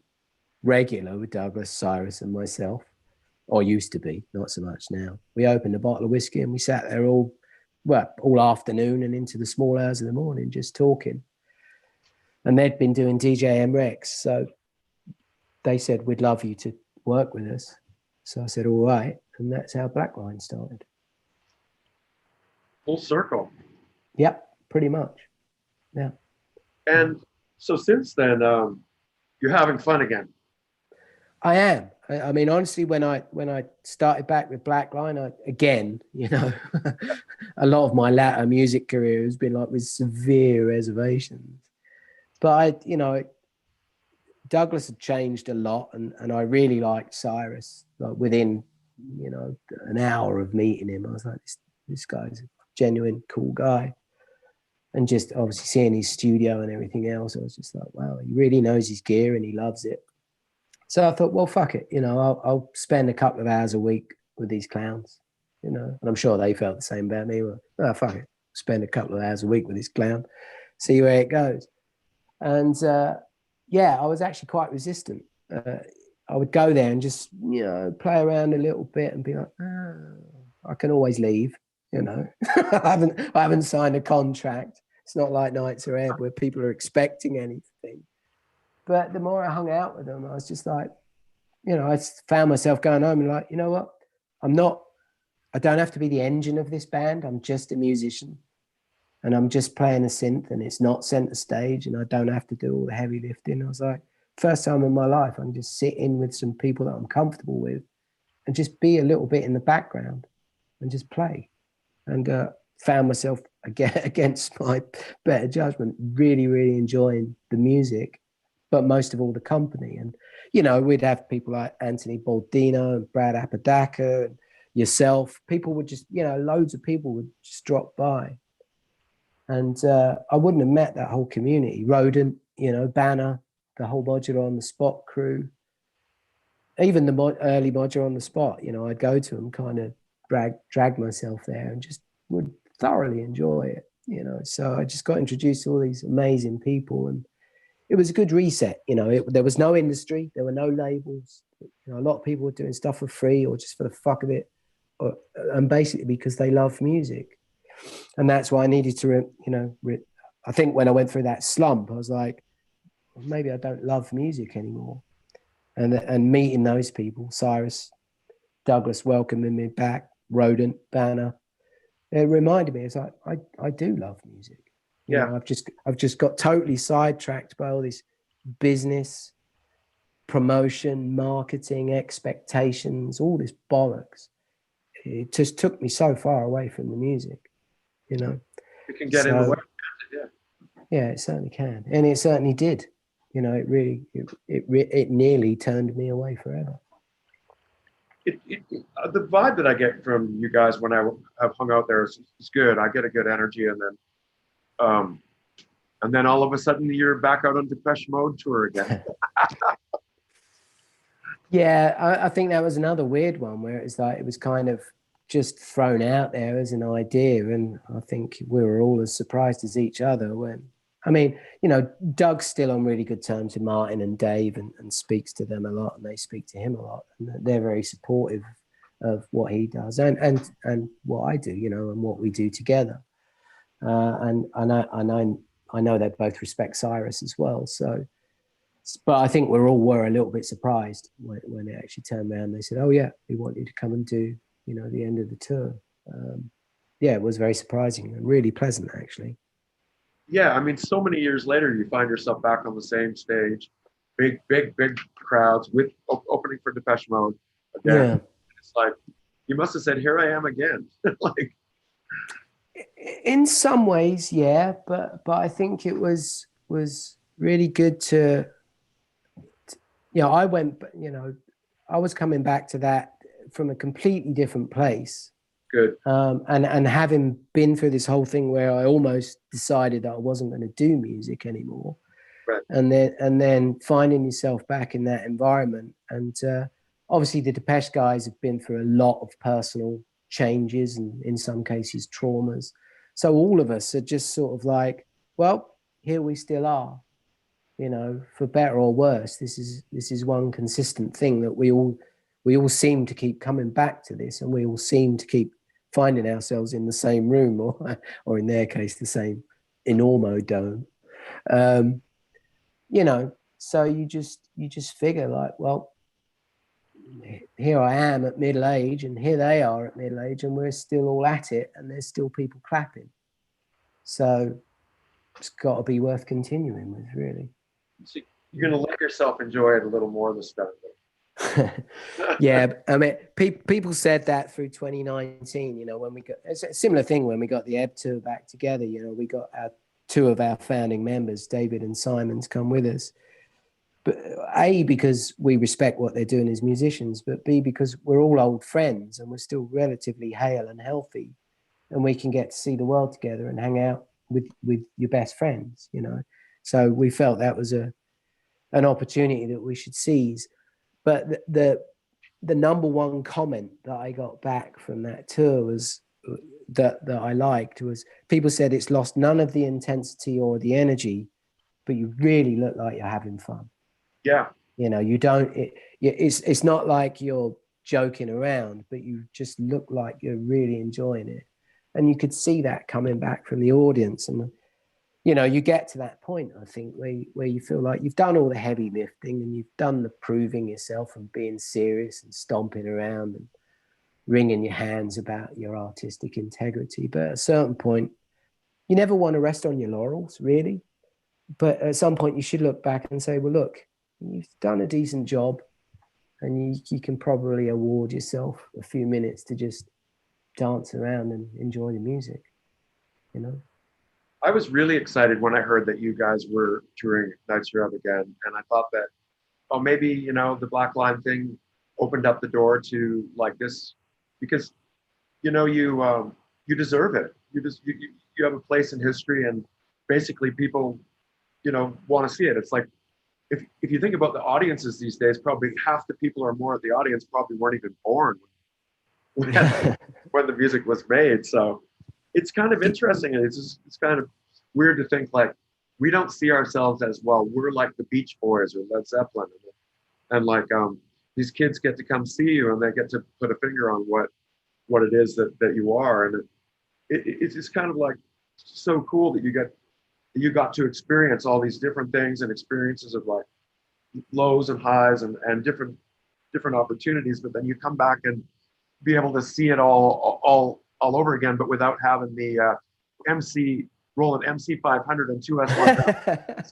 regular with Douglas, Cyrus, and myself, or used to be, not so much now. We opened a bottle of whiskey and we sat there all afternoon and into the small hours of the morning, just talking. And they'd been doing DJM Rex, so they said, "We'd love you to work with us." So I said, "All right," and that's how BLACKLINE started. Full circle. Yep, pretty much. Yeah. And so since then, you're having fun again. I am. I mean, honestly, when I started back with BLACKLINE, again, you know, a lot of my latter music career has been like with severe reservations. But Douglas had changed a lot, and I really liked Cyrus. Like, within, you know, an hour of meeting him, I was like, this guy's a genuine cool guy. And just obviously seeing his studio and everything else, I was just like, wow, he really knows his gear and he loves it. So I thought, well, fuck it. You know, I'll spend a couple of hours a week with these clowns, you know, and I'm sure they felt the same about me. Well, oh, fuck it. Spend a couple of hours a week with this clown, see where it goes. And yeah, I was actually quite resistant. I would go there and just, you know, play around a little bit and be like, I can always leave, you know. I haven't signed a contract. It's not like NITZER EBB where people are expecting anything. But the more I hung out with them, I was just like, you know, I found myself going home and like, you know what? I don't have to be the engine of this band. I'm just a musician, and I'm just playing a synth, and it's not center stage, and I don't have to do all the heavy lifting. I was like, first time in my life, I can just sit in with some people that I'm comfortable with and just be a little bit in the background. and just play. And found myself, again, against my better judgment, really, really enjoying the music, but most of all the company. And, you know, we'd have people like Anthony Baldino and Brad Apodaca and yourself. People would just, you know, loads of people would just drop by. And I wouldn't have met that whole community. Rodent, you know, Banner, the whole Modular on the Spot crew, even the early Modular on the Spot, you know, I'd go to them, kind of drag myself there and just would thoroughly enjoy it, you know. So I just got introduced to all these amazing people, and it was a good reset. You know, there was no industry, there were no labels. You know, a lot of people were doing stuff for free or just for the fuck of it, and basically because they love music. And that's why I needed to, you know, I think when I went through that slump, I was like, well, maybe I don't love music anymore. And meeting those people, Cyrus, Douglas welcoming me back, Rodent, Banner, it reminded me, it's like, I do love music. You know, I've just got totally sidetracked by all this business, promotion, marketing, expectations, all this bollocks. It just took me so far away from the music, you know. It can get in the way. Yeah, it certainly can. And it certainly did. You know, it nearly turned me away forever. The vibe that I get from you guys when I have hung out there is good. I get a good energy, and then all of a sudden you're back out on Depeche Mode tour again. Yeah, I think that was another weird one where it's like it was kind of just thrown out there as an idea, and I think we were all as surprised as each other when. I mean, you know, Doug's still on really good terms with Martin and Dave and speaks to them a lot, and they speak to him a lot, and they're very supportive of what he does and what I do, you know, and what we do together. And I know they both respect Cyrus as well. So, but I think we all were a little bit surprised when they actually turned around and they said, "Oh yeah, we want you to come and do, you know, the end of the tour." Yeah, it was very surprising and really pleasant, actually. Yeah, I mean, so many years later, you find yourself back on the same stage, big crowds with opening for Depeche Mode again. Yeah. It's like, you must have said, "Here I am again." Like, in some ways, yeah, but I think it was really good to, you know, I was coming back to that from a completely different place. Good. And having been through this whole thing where I almost decided that I wasn't going to do music anymore, right. and then finding yourself back in that environment, and obviously the Depeche guys have been through a lot of personal changes and in some cases traumas, so all of us are just sort of like, well, here we still are, you know, for better or worse. This is one consistent thing that we all seem to keep coming back to this, and we all seem to keep finding ourselves in the same room, or in their case, the same enormo dome. You know, so you just figure like, well, here I am at middle age, and here they are at middle age, and we're still all at it, and there's still people clapping. So it's got to be worth continuing with, really. So you're going to let yourself enjoy it a little more this time. Yeah, I mean, people said that through 2019, you know, when we got, it's a similar thing when we got the Ebb tour back together, you know, we got two of our founding members, David and Simon, to come with us. But A, because we respect what they're doing as musicians, but B, because we're all old friends and we're still relatively hale and healthy, and we can get to see the world together and hang out with your best friends, you know. So we felt that was an opportunity that we should seize. But the number one comment that I got back from that tour was that I liked was people said it's lost none of the intensity or the energy, but you really look like you're having fun. Yeah. You know, you don't, it's not like you're joking around, but you just look like you're really enjoying it. And you could see that coming back from the audience. And, you know, you get to that point, I think, where you feel like you've done all the heavy lifting and you've done the proving yourself and being serious and stomping around and wringing your hands about your artistic integrity. But at a certain point, you never want to rest on your laurels, really. But at some point, you should look back and say, well, look, you've done a decent job, and you can probably award yourself a few minutes to just dance around and enjoy the music, you know. I was really excited when I heard that you guys were touring NITZER EBB again, and I thought that, oh, maybe, you know, the BLACKLINE thing opened up the door to like this, because, you know, you deserve it. You have a place in history, and basically people, you know, want to see it. It's like, if you think about the audiences these days, probably half the people or more at the audience probably weren't even born when, when the music was made. So it's kind of interesting, and it's kind of weird to think like we don't see ourselves as, well, we're like the Beach Boys or Led Zeppelin, and like these kids get to come see you and they get to put a finger on what it is that you are, and it's just kind of like so cool that you got to experience all these different things and experiences of like lows and highs and different opportunities, but then you come back and be able to see it all over again, but without having the rolling MC 500 and 2S1.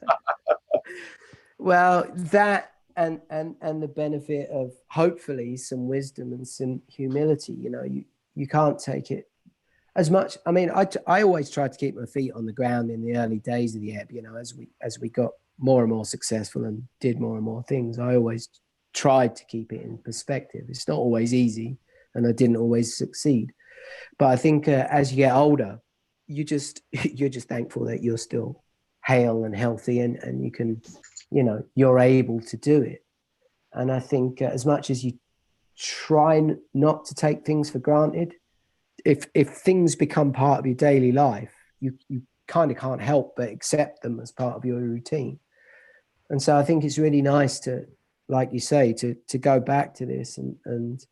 Well, that and the benefit of hopefully some wisdom and some humility. You know, you can't take it as much. I mean, I always tried to keep my feet on the ground in the early days of the ebb. You know, as we got more and more successful and did more and more things, I always tried to keep it in perspective. It's not always easy, and I didn't always succeed. But I think as you get older, you're just thankful that you're still hale and healthy, and you can, you know, you're able to do it. And I think as much as you try not to take things for granted, if things become part of your daily life, you kind of can't help but accept them as part of your routine. And so I think it's really nice to, like you say, to go back to this and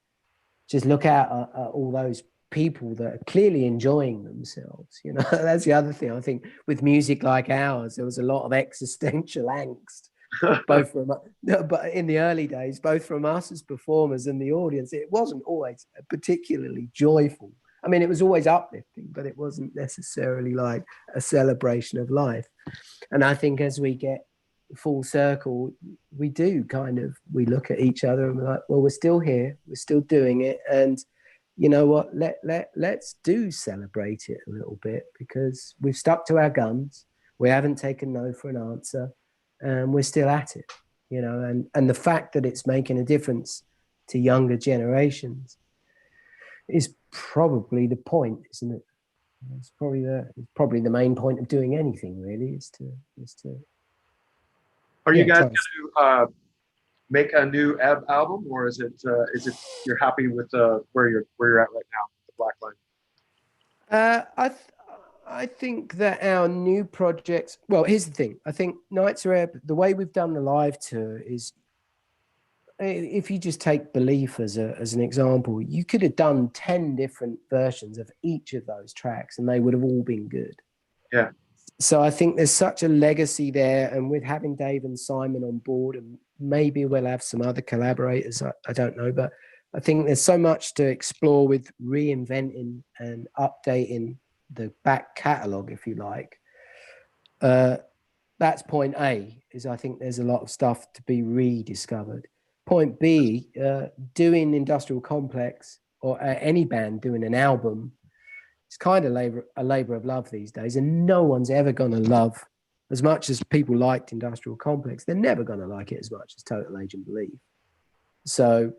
just look at all those people that are clearly enjoying themselves. You know, that's the other thing. I think with music like ours, there was a lot of existential angst, both from, but in the early days, both from us as performers and the audience. It wasn't always particularly joyful. I mean, it was always uplifting, but it wasn't necessarily like a celebration of life. And I think as we get full circle, we do we look at each other and we're like, well, we're still here, we're still doing it, and you know what, let's do celebrate it a little bit, because we've stuck to our guns, we haven't taken no for an answer, and we're still at it, you know. And the fact that it's making a difference to younger generations is probably the point, isn't it? It's probably the main point of doing anything, really, is to Are you guys going to make a new Ebb album, or is it you're happy with where you're at right now, the BLACKLINE? I think that our new projects. Well, here's the thing. I think NITZER EBB, the way we've done the live tour is, if you just take Belief as an example, you could have done 10 different versions of each of those tracks, and they would have all been good. Yeah. So I think there's such a legacy there, and with having Dave and Simon on board, and maybe we'll have some other collaborators, I don't know, but I think there's so much to explore with reinventing and updating the back catalogue, if you like. That's point A, is I think there's a lot of stuff to be rediscovered. Point B, doing Industrial Complex, or any band doing an album, it's kind of a labor of love these days, and no one's ever going to love, as much as people liked Industrial Complex, they're never going to like it as much as Total Age and Believe. So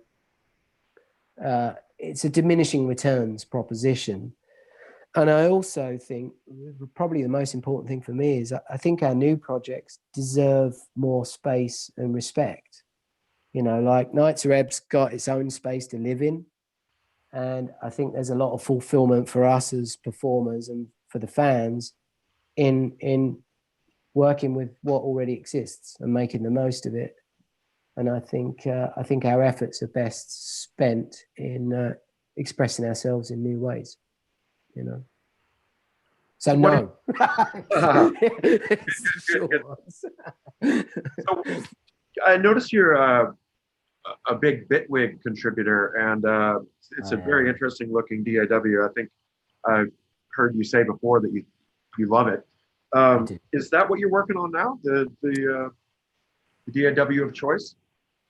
it's a diminishing returns proposition. And I also think probably the most important thing for me is I think our new projects deserve more space and respect. You know, like NITZER EBB's got its own space to live in. And I think there's a lot of fulfillment for us as performers and for the fans in working with what already exists and making the most of it. And I think our efforts are best spent in expressing ourselves in new ways, you know. So no. So I noticed you're a big Bitwig contributor, and it's a very interesting looking DAW. I think I've heard you say before that you love it. Is that what you're working on now? The DAW of choice?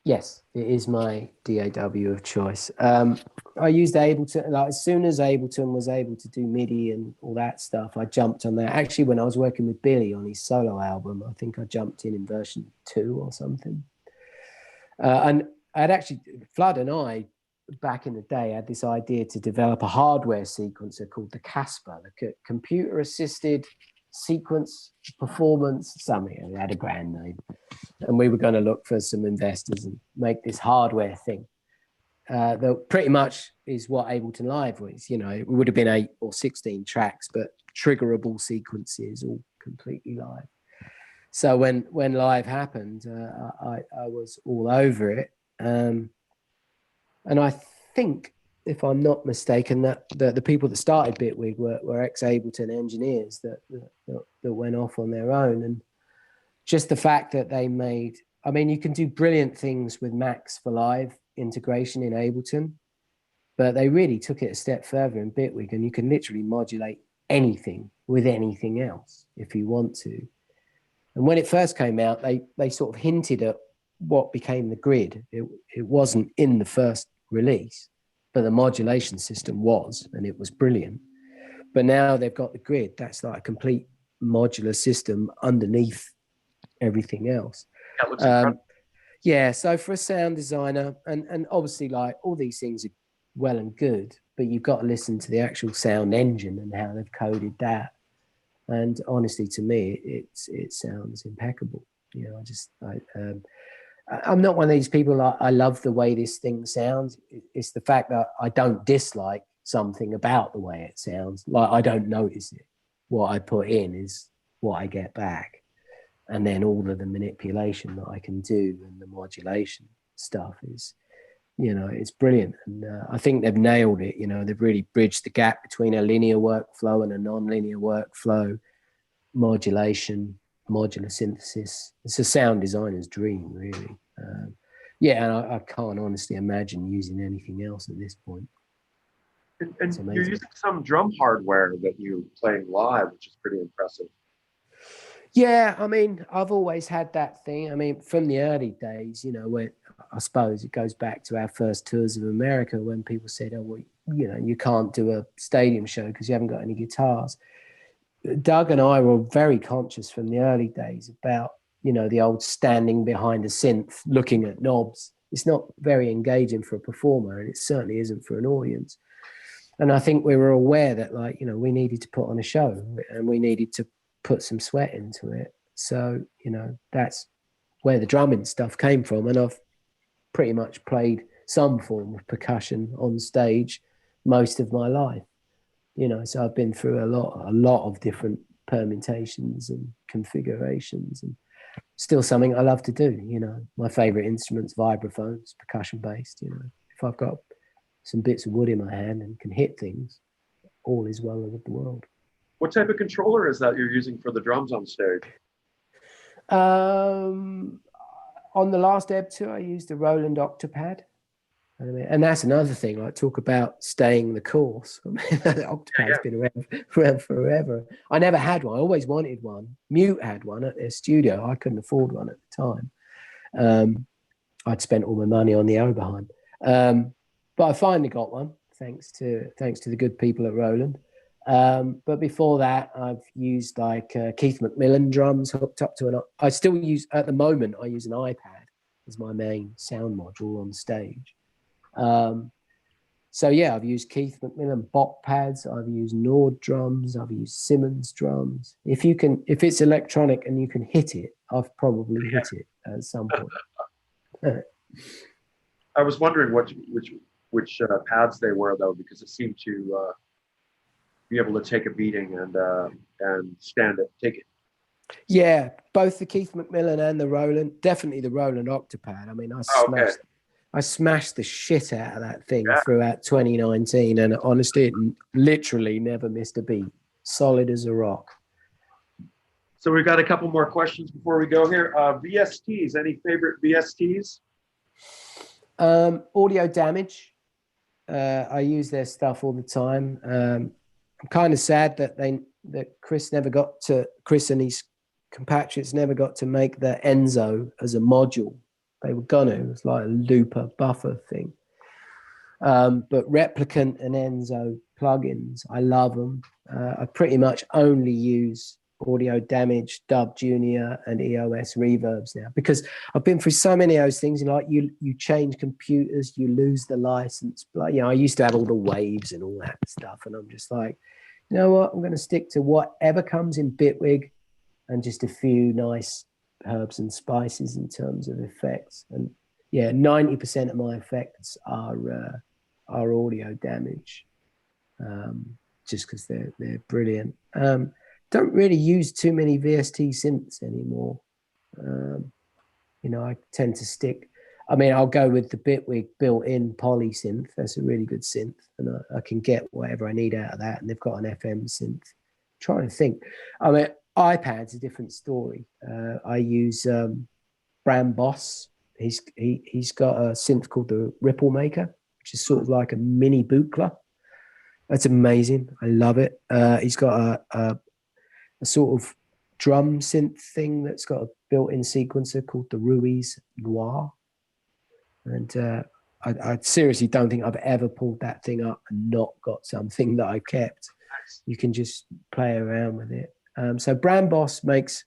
Yes, it is my DAW of choice. I used Ableton, like as soon as Ableton was able to do MIDI and all that stuff, I jumped on that. Actually, when I was working with Billy on his solo album, I think I jumped in version 2 or something. And I'd actually, Flood and I, back in the day, had this idea to develop a hardware sequencer called the Casper, the computer assisted sequence performance something. It had a brand name. And we were going to look for some investors and make this hardware thing. That pretty much is what Ableton Live was. You know, it would have been 8 or 16 tracks, but triggerable sequences, all completely live. So when Live happened, I was all over it. And I think, if I'm not mistaken, that the people that started Bitwig were ex-Ableton engineers that went off on their own. And just the fact that they made, I mean, you can do brilliant things with Max for Live integration in Ableton, but they really took it a step further in Bitwig, and you can literally modulate anything with anything else if you want to. And when it first came out, they sort of hinted at what became the grid. It wasn't in the first release, but the modulation system was, and it was brilliant. But now they've got the grid. That's like a complete modular system underneath everything else. That looks incredible. Yeah, so for a sound designer, and obviously like all these things are well and good, but you've got to listen to the actual sound engine and how they've coded that. And honestly, to me, it sounds impeccable. You know, I'm not one of these people like, I love the way this thing sounds. It's the fact that I don't dislike something about the way it sounds. Like, I don't notice it. What I put in is what I get back. And then all of the manipulation that I can do and the modulation stuff is, you know, it's brilliant. And I think they've nailed it. You know, they've really bridged the gap between a linear workflow and a non-linear workflow, modulation, modular synthesis. It's a sound designer's dream, really. Yeah, and I can't honestly imagine using anything else at this point. And you're using some drum hardware that you're playing live, which is pretty impressive. Yeah, I mean, I've always had that thing. I mean, from the early days, you know, where I suppose it goes back to our first tours of America when people said, oh, well, you know, you can't do a stadium show because you haven't got any guitars. Doug and I were very conscious from the early days about, you know, the old standing behind a synth, looking at knobs. It's not very engaging for a performer, and it certainly isn't for an audience. And I think we were aware that, like, you know, we needed to put on a show and we needed to put some sweat into it. So, you know, that's where the drumming stuff came from. And I've pretty much played some form of percussion on stage most of my life. You know, so I've been through a lot of different permutations and configurations, and still something I love to do. You know, my favorite instrument's vibraphones, percussion based. You know, if I've got some bits of wood in my hand and can hit things, all is well with the world. What type of controller is that you're using for the drums on stage? On the last Ebb tour, I used a Roland Octopad. And that's another thing, like, talk about staying the course. I mean, the Octopad's been around forever. I never had one. I always wanted one. Mute had one at their studio. I couldn't afford one at the time. I'd spent all my money on the Oberheim. But I finally got one, thanks to the good people at Roland. But before that, I've used like Keith McMillan drums hooked up to I still use, at the moment, I use an iPad as my main sound module on stage. So yeah, I've used Keith McMillan bot pads, I've used Nord drums, I've used Simmons drums. If it's electronic and you can hit it, I've probably hit it at some point. I was wondering which pads they were, though, because it seemed to be able to take a beating and stand it, take it. Yeah, both the Keith McMillan and the Roland, definitely the Roland Octopad. I mean, I smashed the shit out of that thing throughout 2019, and honestly, it literally never missed a beat. Solid as a rock. So we've got a couple more questions before we go here. VSTs, any favorite VSTs? Audio Damage. I use their stuff all the time. I'm kind of sad that Chris and his compatriots never got to make the Enzo as a module they were gonna. It was like a looper buffer thing. But Replicant and Enzo plugins, I love them. I pretty much only use Audio Damage, Dub Junior, and EOS reverbs now, because I've been through so many of those things. And like you change computers, you lose the license. Like, you know, I used to have all the waves and all that stuff, and I'm just like, you know what? I'm going to stick to whatever comes in Bitwig, and just a few nice herbs and spices in terms of effects. And yeah, 90% of my effects are Audio Damage, just because they're brilliant. Don't really use too many VST synths anymore. You know, I tend to stick. I mean, I'll go with the Bitwig built-in poly synth. That's a really good synth, and I can get whatever I need out of that. And they've got an FM synth. I'm trying to think. I mean, iPad's a different story. I use Bram Boss. He's got a synth called the Ripple Maker, which is sort of like a mini Buchla. That's amazing. I love it. He's got a sort of drum synth thing that's got a built-in sequencer called the Ruiz Noir. And I seriously don't think I've ever pulled that thing up and not got something that I've kept. You can just play around with it. So Bram Boss makes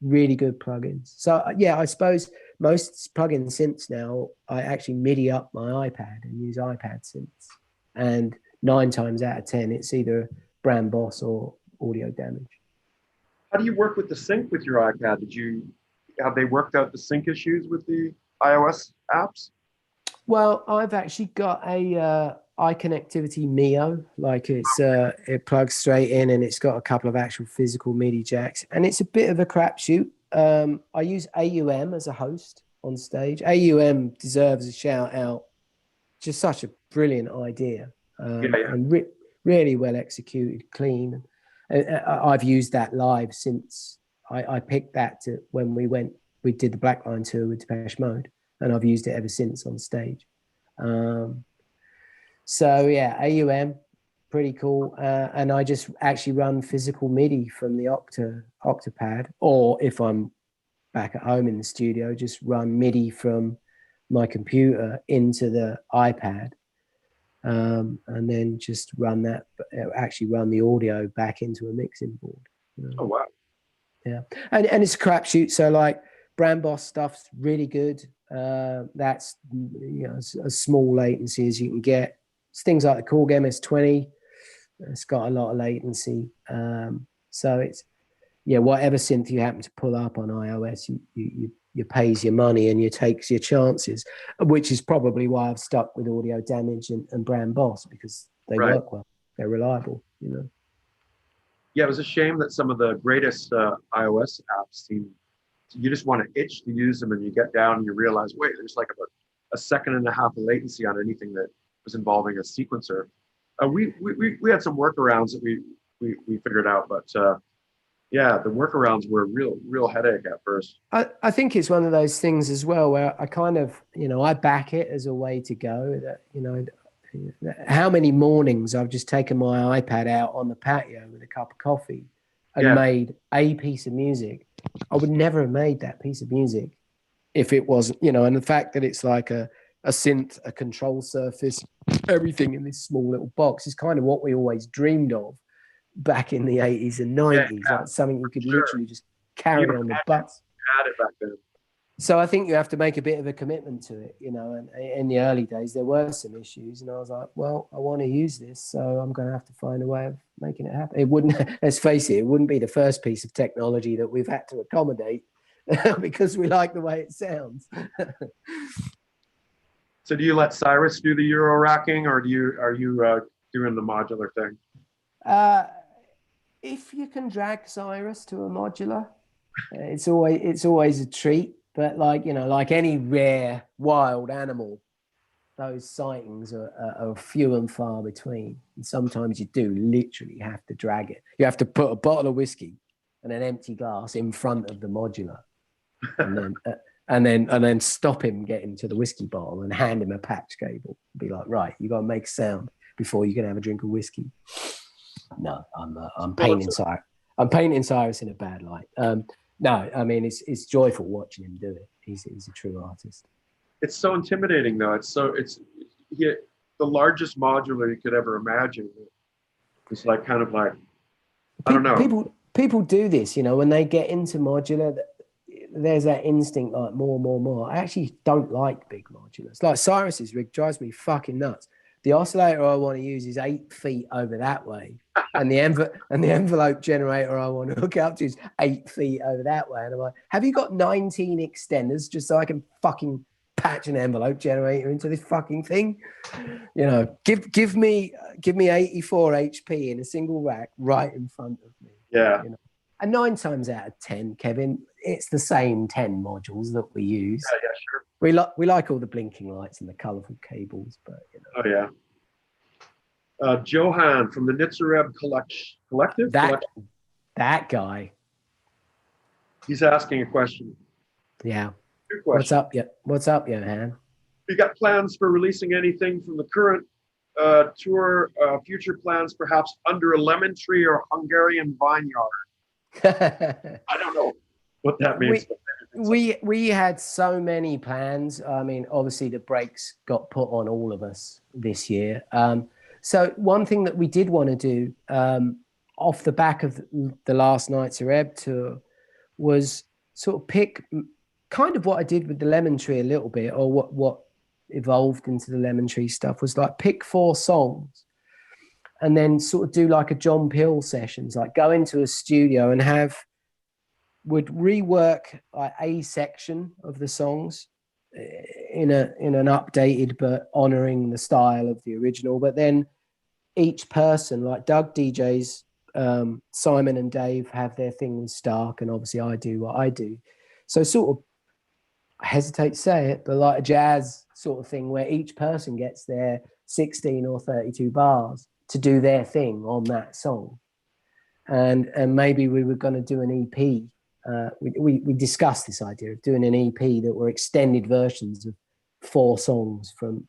really good plugins. So yeah, I suppose most plugin synths now, I actually MIDI up my iPad and use iPad synths. And 9 times out of 10, it's either Bram Boss or Audio Damage. How do you work with the sync with your iPad? Have they worked out the sync issues with the iOS apps? Well, I've actually got a iConnectivity Mio. Like it plugs straight in, and it's got a couple of actual physical MIDI jacks, and it's a bit of a crapshoot. I use AUM as a host on stage. AUM deserves a shout out. Just such a brilliant idea, and really well executed, clean. I've used that live since I picked that when we did the BLACKLINE tour with Depeche Mode, and I've used it ever since on stage. So yeah, AUM, pretty cool. And I just actually run physical MIDI from the Octapad, or if I'm back at home in the studio, just run MIDI from my computer into the iPad. And then just run the audio back into a mixing board. You know? Oh, wow. Yeah. And it's a crapshoot. So like Bram Boss stuff's really good. That's, you know, as small latency as you can get. It's things like the Korg MS-20. It's got a lot of latency. So it's, yeah, whatever synth you happen to pull up on iOS, you pays your money and you takes your chances, which is probably why I've stuck with Audio Damage and Bram Boss, because they work well. They're reliable, you know. Yeah, it was a shame that some of the greatest iOS apps you just want to itch to use them, and you get down and you realize, wait, there's like about a second and a half of latency on anything that was involving a sequencer. We had some workarounds that we figured out, but yeah, the workarounds were a real headache at first. I think it's one of those things as well where I kind of, you know, I back it as a way to go. That, you know, how many mornings I've just taken my iPad out on the patio with a cup of coffee and made a piece of music. I would never have made that piece of music if it wasn't, you know, and the fact that it's like a synth, a control surface, everything in this small little box is kind of what we always dreamed of back in the 80s and 90s. Like something you could literally just carry on the bus. Had it back then. So I think you have to make a bit of a commitment to it, you know, and in the early days, there were some issues and I was like, well, I want to use this, so I'm going to have to find a way of making it happen. It wouldn't, let's face it wouldn't be the first piece of technology that we've had to accommodate because we like the way it sounds. So do you let Cyrus do the Euro racking, or are you doing the modular thing? If you can drag Cyrus to a modular, it's always a treat. But like, you know, like any rare wild animal, those sightings are few and far between. And sometimes you do literally have to drag it. You have to put a bottle of whiskey and an empty glass in front of the modular, and then stop him getting to the whiskey bottle and hand him a patch cable. Be like, right, you got to make sound before you can have a drink of whiskey. No, I'm painting Cyrus. I'm painting Cyrus in a bad light. No, I mean it's joyful watching him do it. He's a true artist. It's so intimidating though. Yeah, the largest modular you could ever imagine. It's like kind of like, I don't know. People do this, you know, when they get into modular, there's that instinct like more. I actually don't like big modulars. Like Cyrus's rig drives me fucking nuts. The oscillator I want to use is 8 feet over that way. And the envelope generator I want to hook up to is 8 feet over that way. And I'm like, have you got 19 extenders just so I can fucking patch an envelope generator into this fucking thing? You know, give me 84 HP in a single rack right in front of me. Yeah. You know? And 9 times out of 10, Kevin, it's the same 10 modules that we use. Yeah, sure. We like all the blinking lights and the colorful cables, but you know. Oh yeah. Johan from the NITZER EBB collective. That guy. He's asking a question. Yeah. Good question. What's up, Johan? You got plans for releasing anything from the current tour? Future plans, perhaps under a lemon tree or Hungarian vineyard? I don't know what that means. We had so many plans. I mean, obviously the brakes got put on all of us this year. So one thing that we did want to do off the back of the last NITZER EBB tour was sort of pick kind of what I did with the lemon tree a little bit, or what evolved into the lemon tree stuff was like pick 4 songs and then sort of do like a John Peel sessions, like go into a studio and would rework like a section of the songs in an updated but honoring the style of the original. But then each person, like Doug DJs, Simon and Dave have their thing with Stark, and obviously I do what I do. So sort of, I hesitate to say it, but like a jazz sort of thing where each person gets their 16 or 32 bars to do their thing on that song. And maybe we were going to do an EP. We discussed this idea of doing an EP that were extended versions of 4 songs from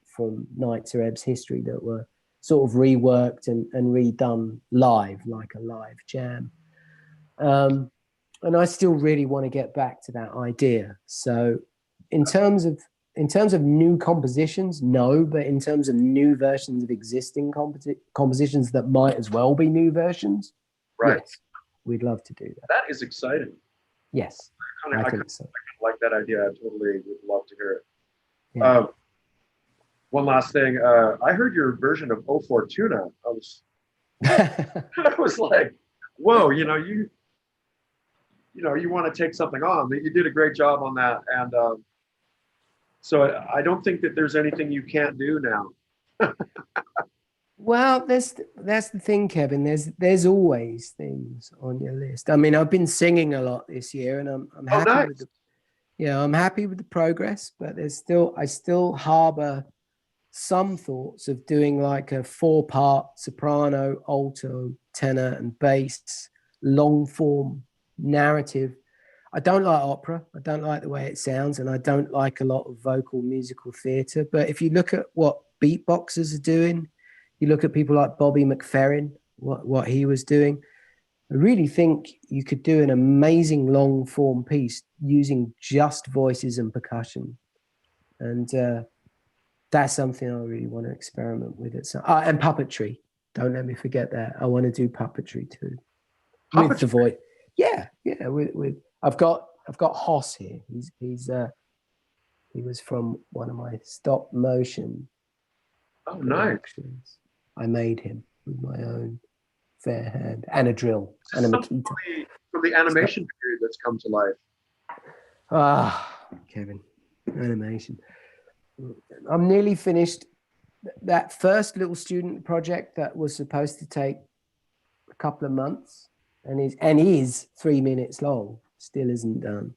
NITZER EBB's history that were sort of reworked and redone live, like a live jam. And I still really want to get back to that idea. So in terms of new compositions, no, but in terms of new versions of existing compositions that might as well be new versions, right? Yes, we'd love to do that. That is exciting. Yes, I think so. I like that idea. I totally would love to hear it. Yeah. One last thing. I heard your version of O Fortuna. I was like, whoa, you want to take something on. You did a great job on that. And so I don't think that there's anything you can't do now. Well, that's the thing, Kevin. There's always things on your list. I mean, I've been singing a lot this year, and I'm happy nice. with I'm happy with the progress. But I still harbor some thoughts of doing like a 4-part soprano, alto, tenor, and bass long form narrative. I don't like opera. I don't like the way it sounds, and I don't like a lot of vocal musical theatre. But if you look at what beatboxers are doing, you look at people like Bobby McFerrin, what he was doing, I really think you could do an amazing long form piece using just voices and percussion. And that's something I really want to experiment with. And puppetry. Don't let me forget that. I want to do puppetry too. With the voice. Yeah. With I've got Hoss here. He was from one of my stop motion. Oh, nice. I made him with my own fair hand and a drill and a Makita. From the animation period that's come to life. Kevin, animation. I'm nearly finished that first little student project that was supposed to take a couple of months and is 3 minutes long. Still isn't done.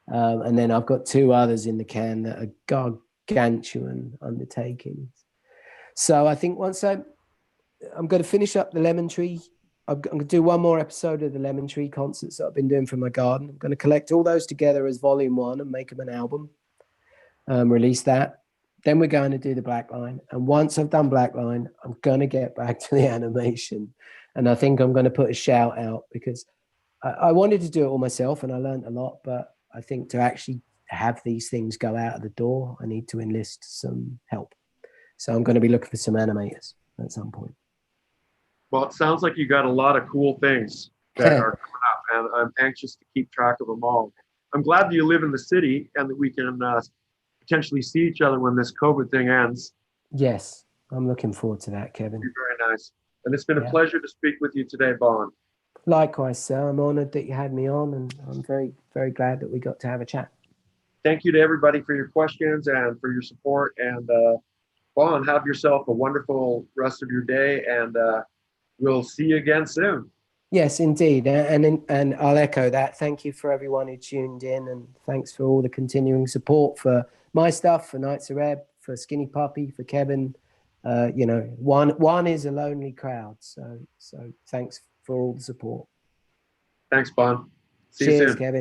And then I've got 2 others in the can that are gargantuan undertakings. So I think once I'm going to finish up the Lemon Tree, I'm going to do one more episode of the Lemon Tree concerts that I've been doing for my garden. I'm going to collect all those together as volume 1 and make them an album, release that. Then we're going to do the BLACKLINE. And once I've done BLACKLINE, I'm going to get back to the animation. And I think I'm going to put a shout out because I wanted to do it all myself and I learned a lot, but I think to actually have these things go out of the door, I need to enlist some help. So I'm going to be looking for some animators at some point. Well, it sounds like you got a lot of cool things that are coming up, and I'm anxious to keep track of them all. I'm glad that you live in the city and that we can potentially see each other when this COVID thing ends. Yes, I'm looking forward to that, Kevin. You're very nice. And it's been a pleasure to speak with you today, Bon. Likewise, sir. I'm honored that you had me on, and I'm very, very glad that we got to have a chat. Thank you to everybody for your questions and for your support. And Bon, have yourself a wonderful rest of your day, and we'll see you again soon. Yes, indeed. And I'll echo that. Thank you for everyone who tuned in, and thanks for all the continuing support for my stuff, for NITZER EBB, for Skinny Puppy, for Kevin. You know, one is a lonely crowd. So thanks for all the support. Thanks, Bon. See Cheers, you soon. Kevin.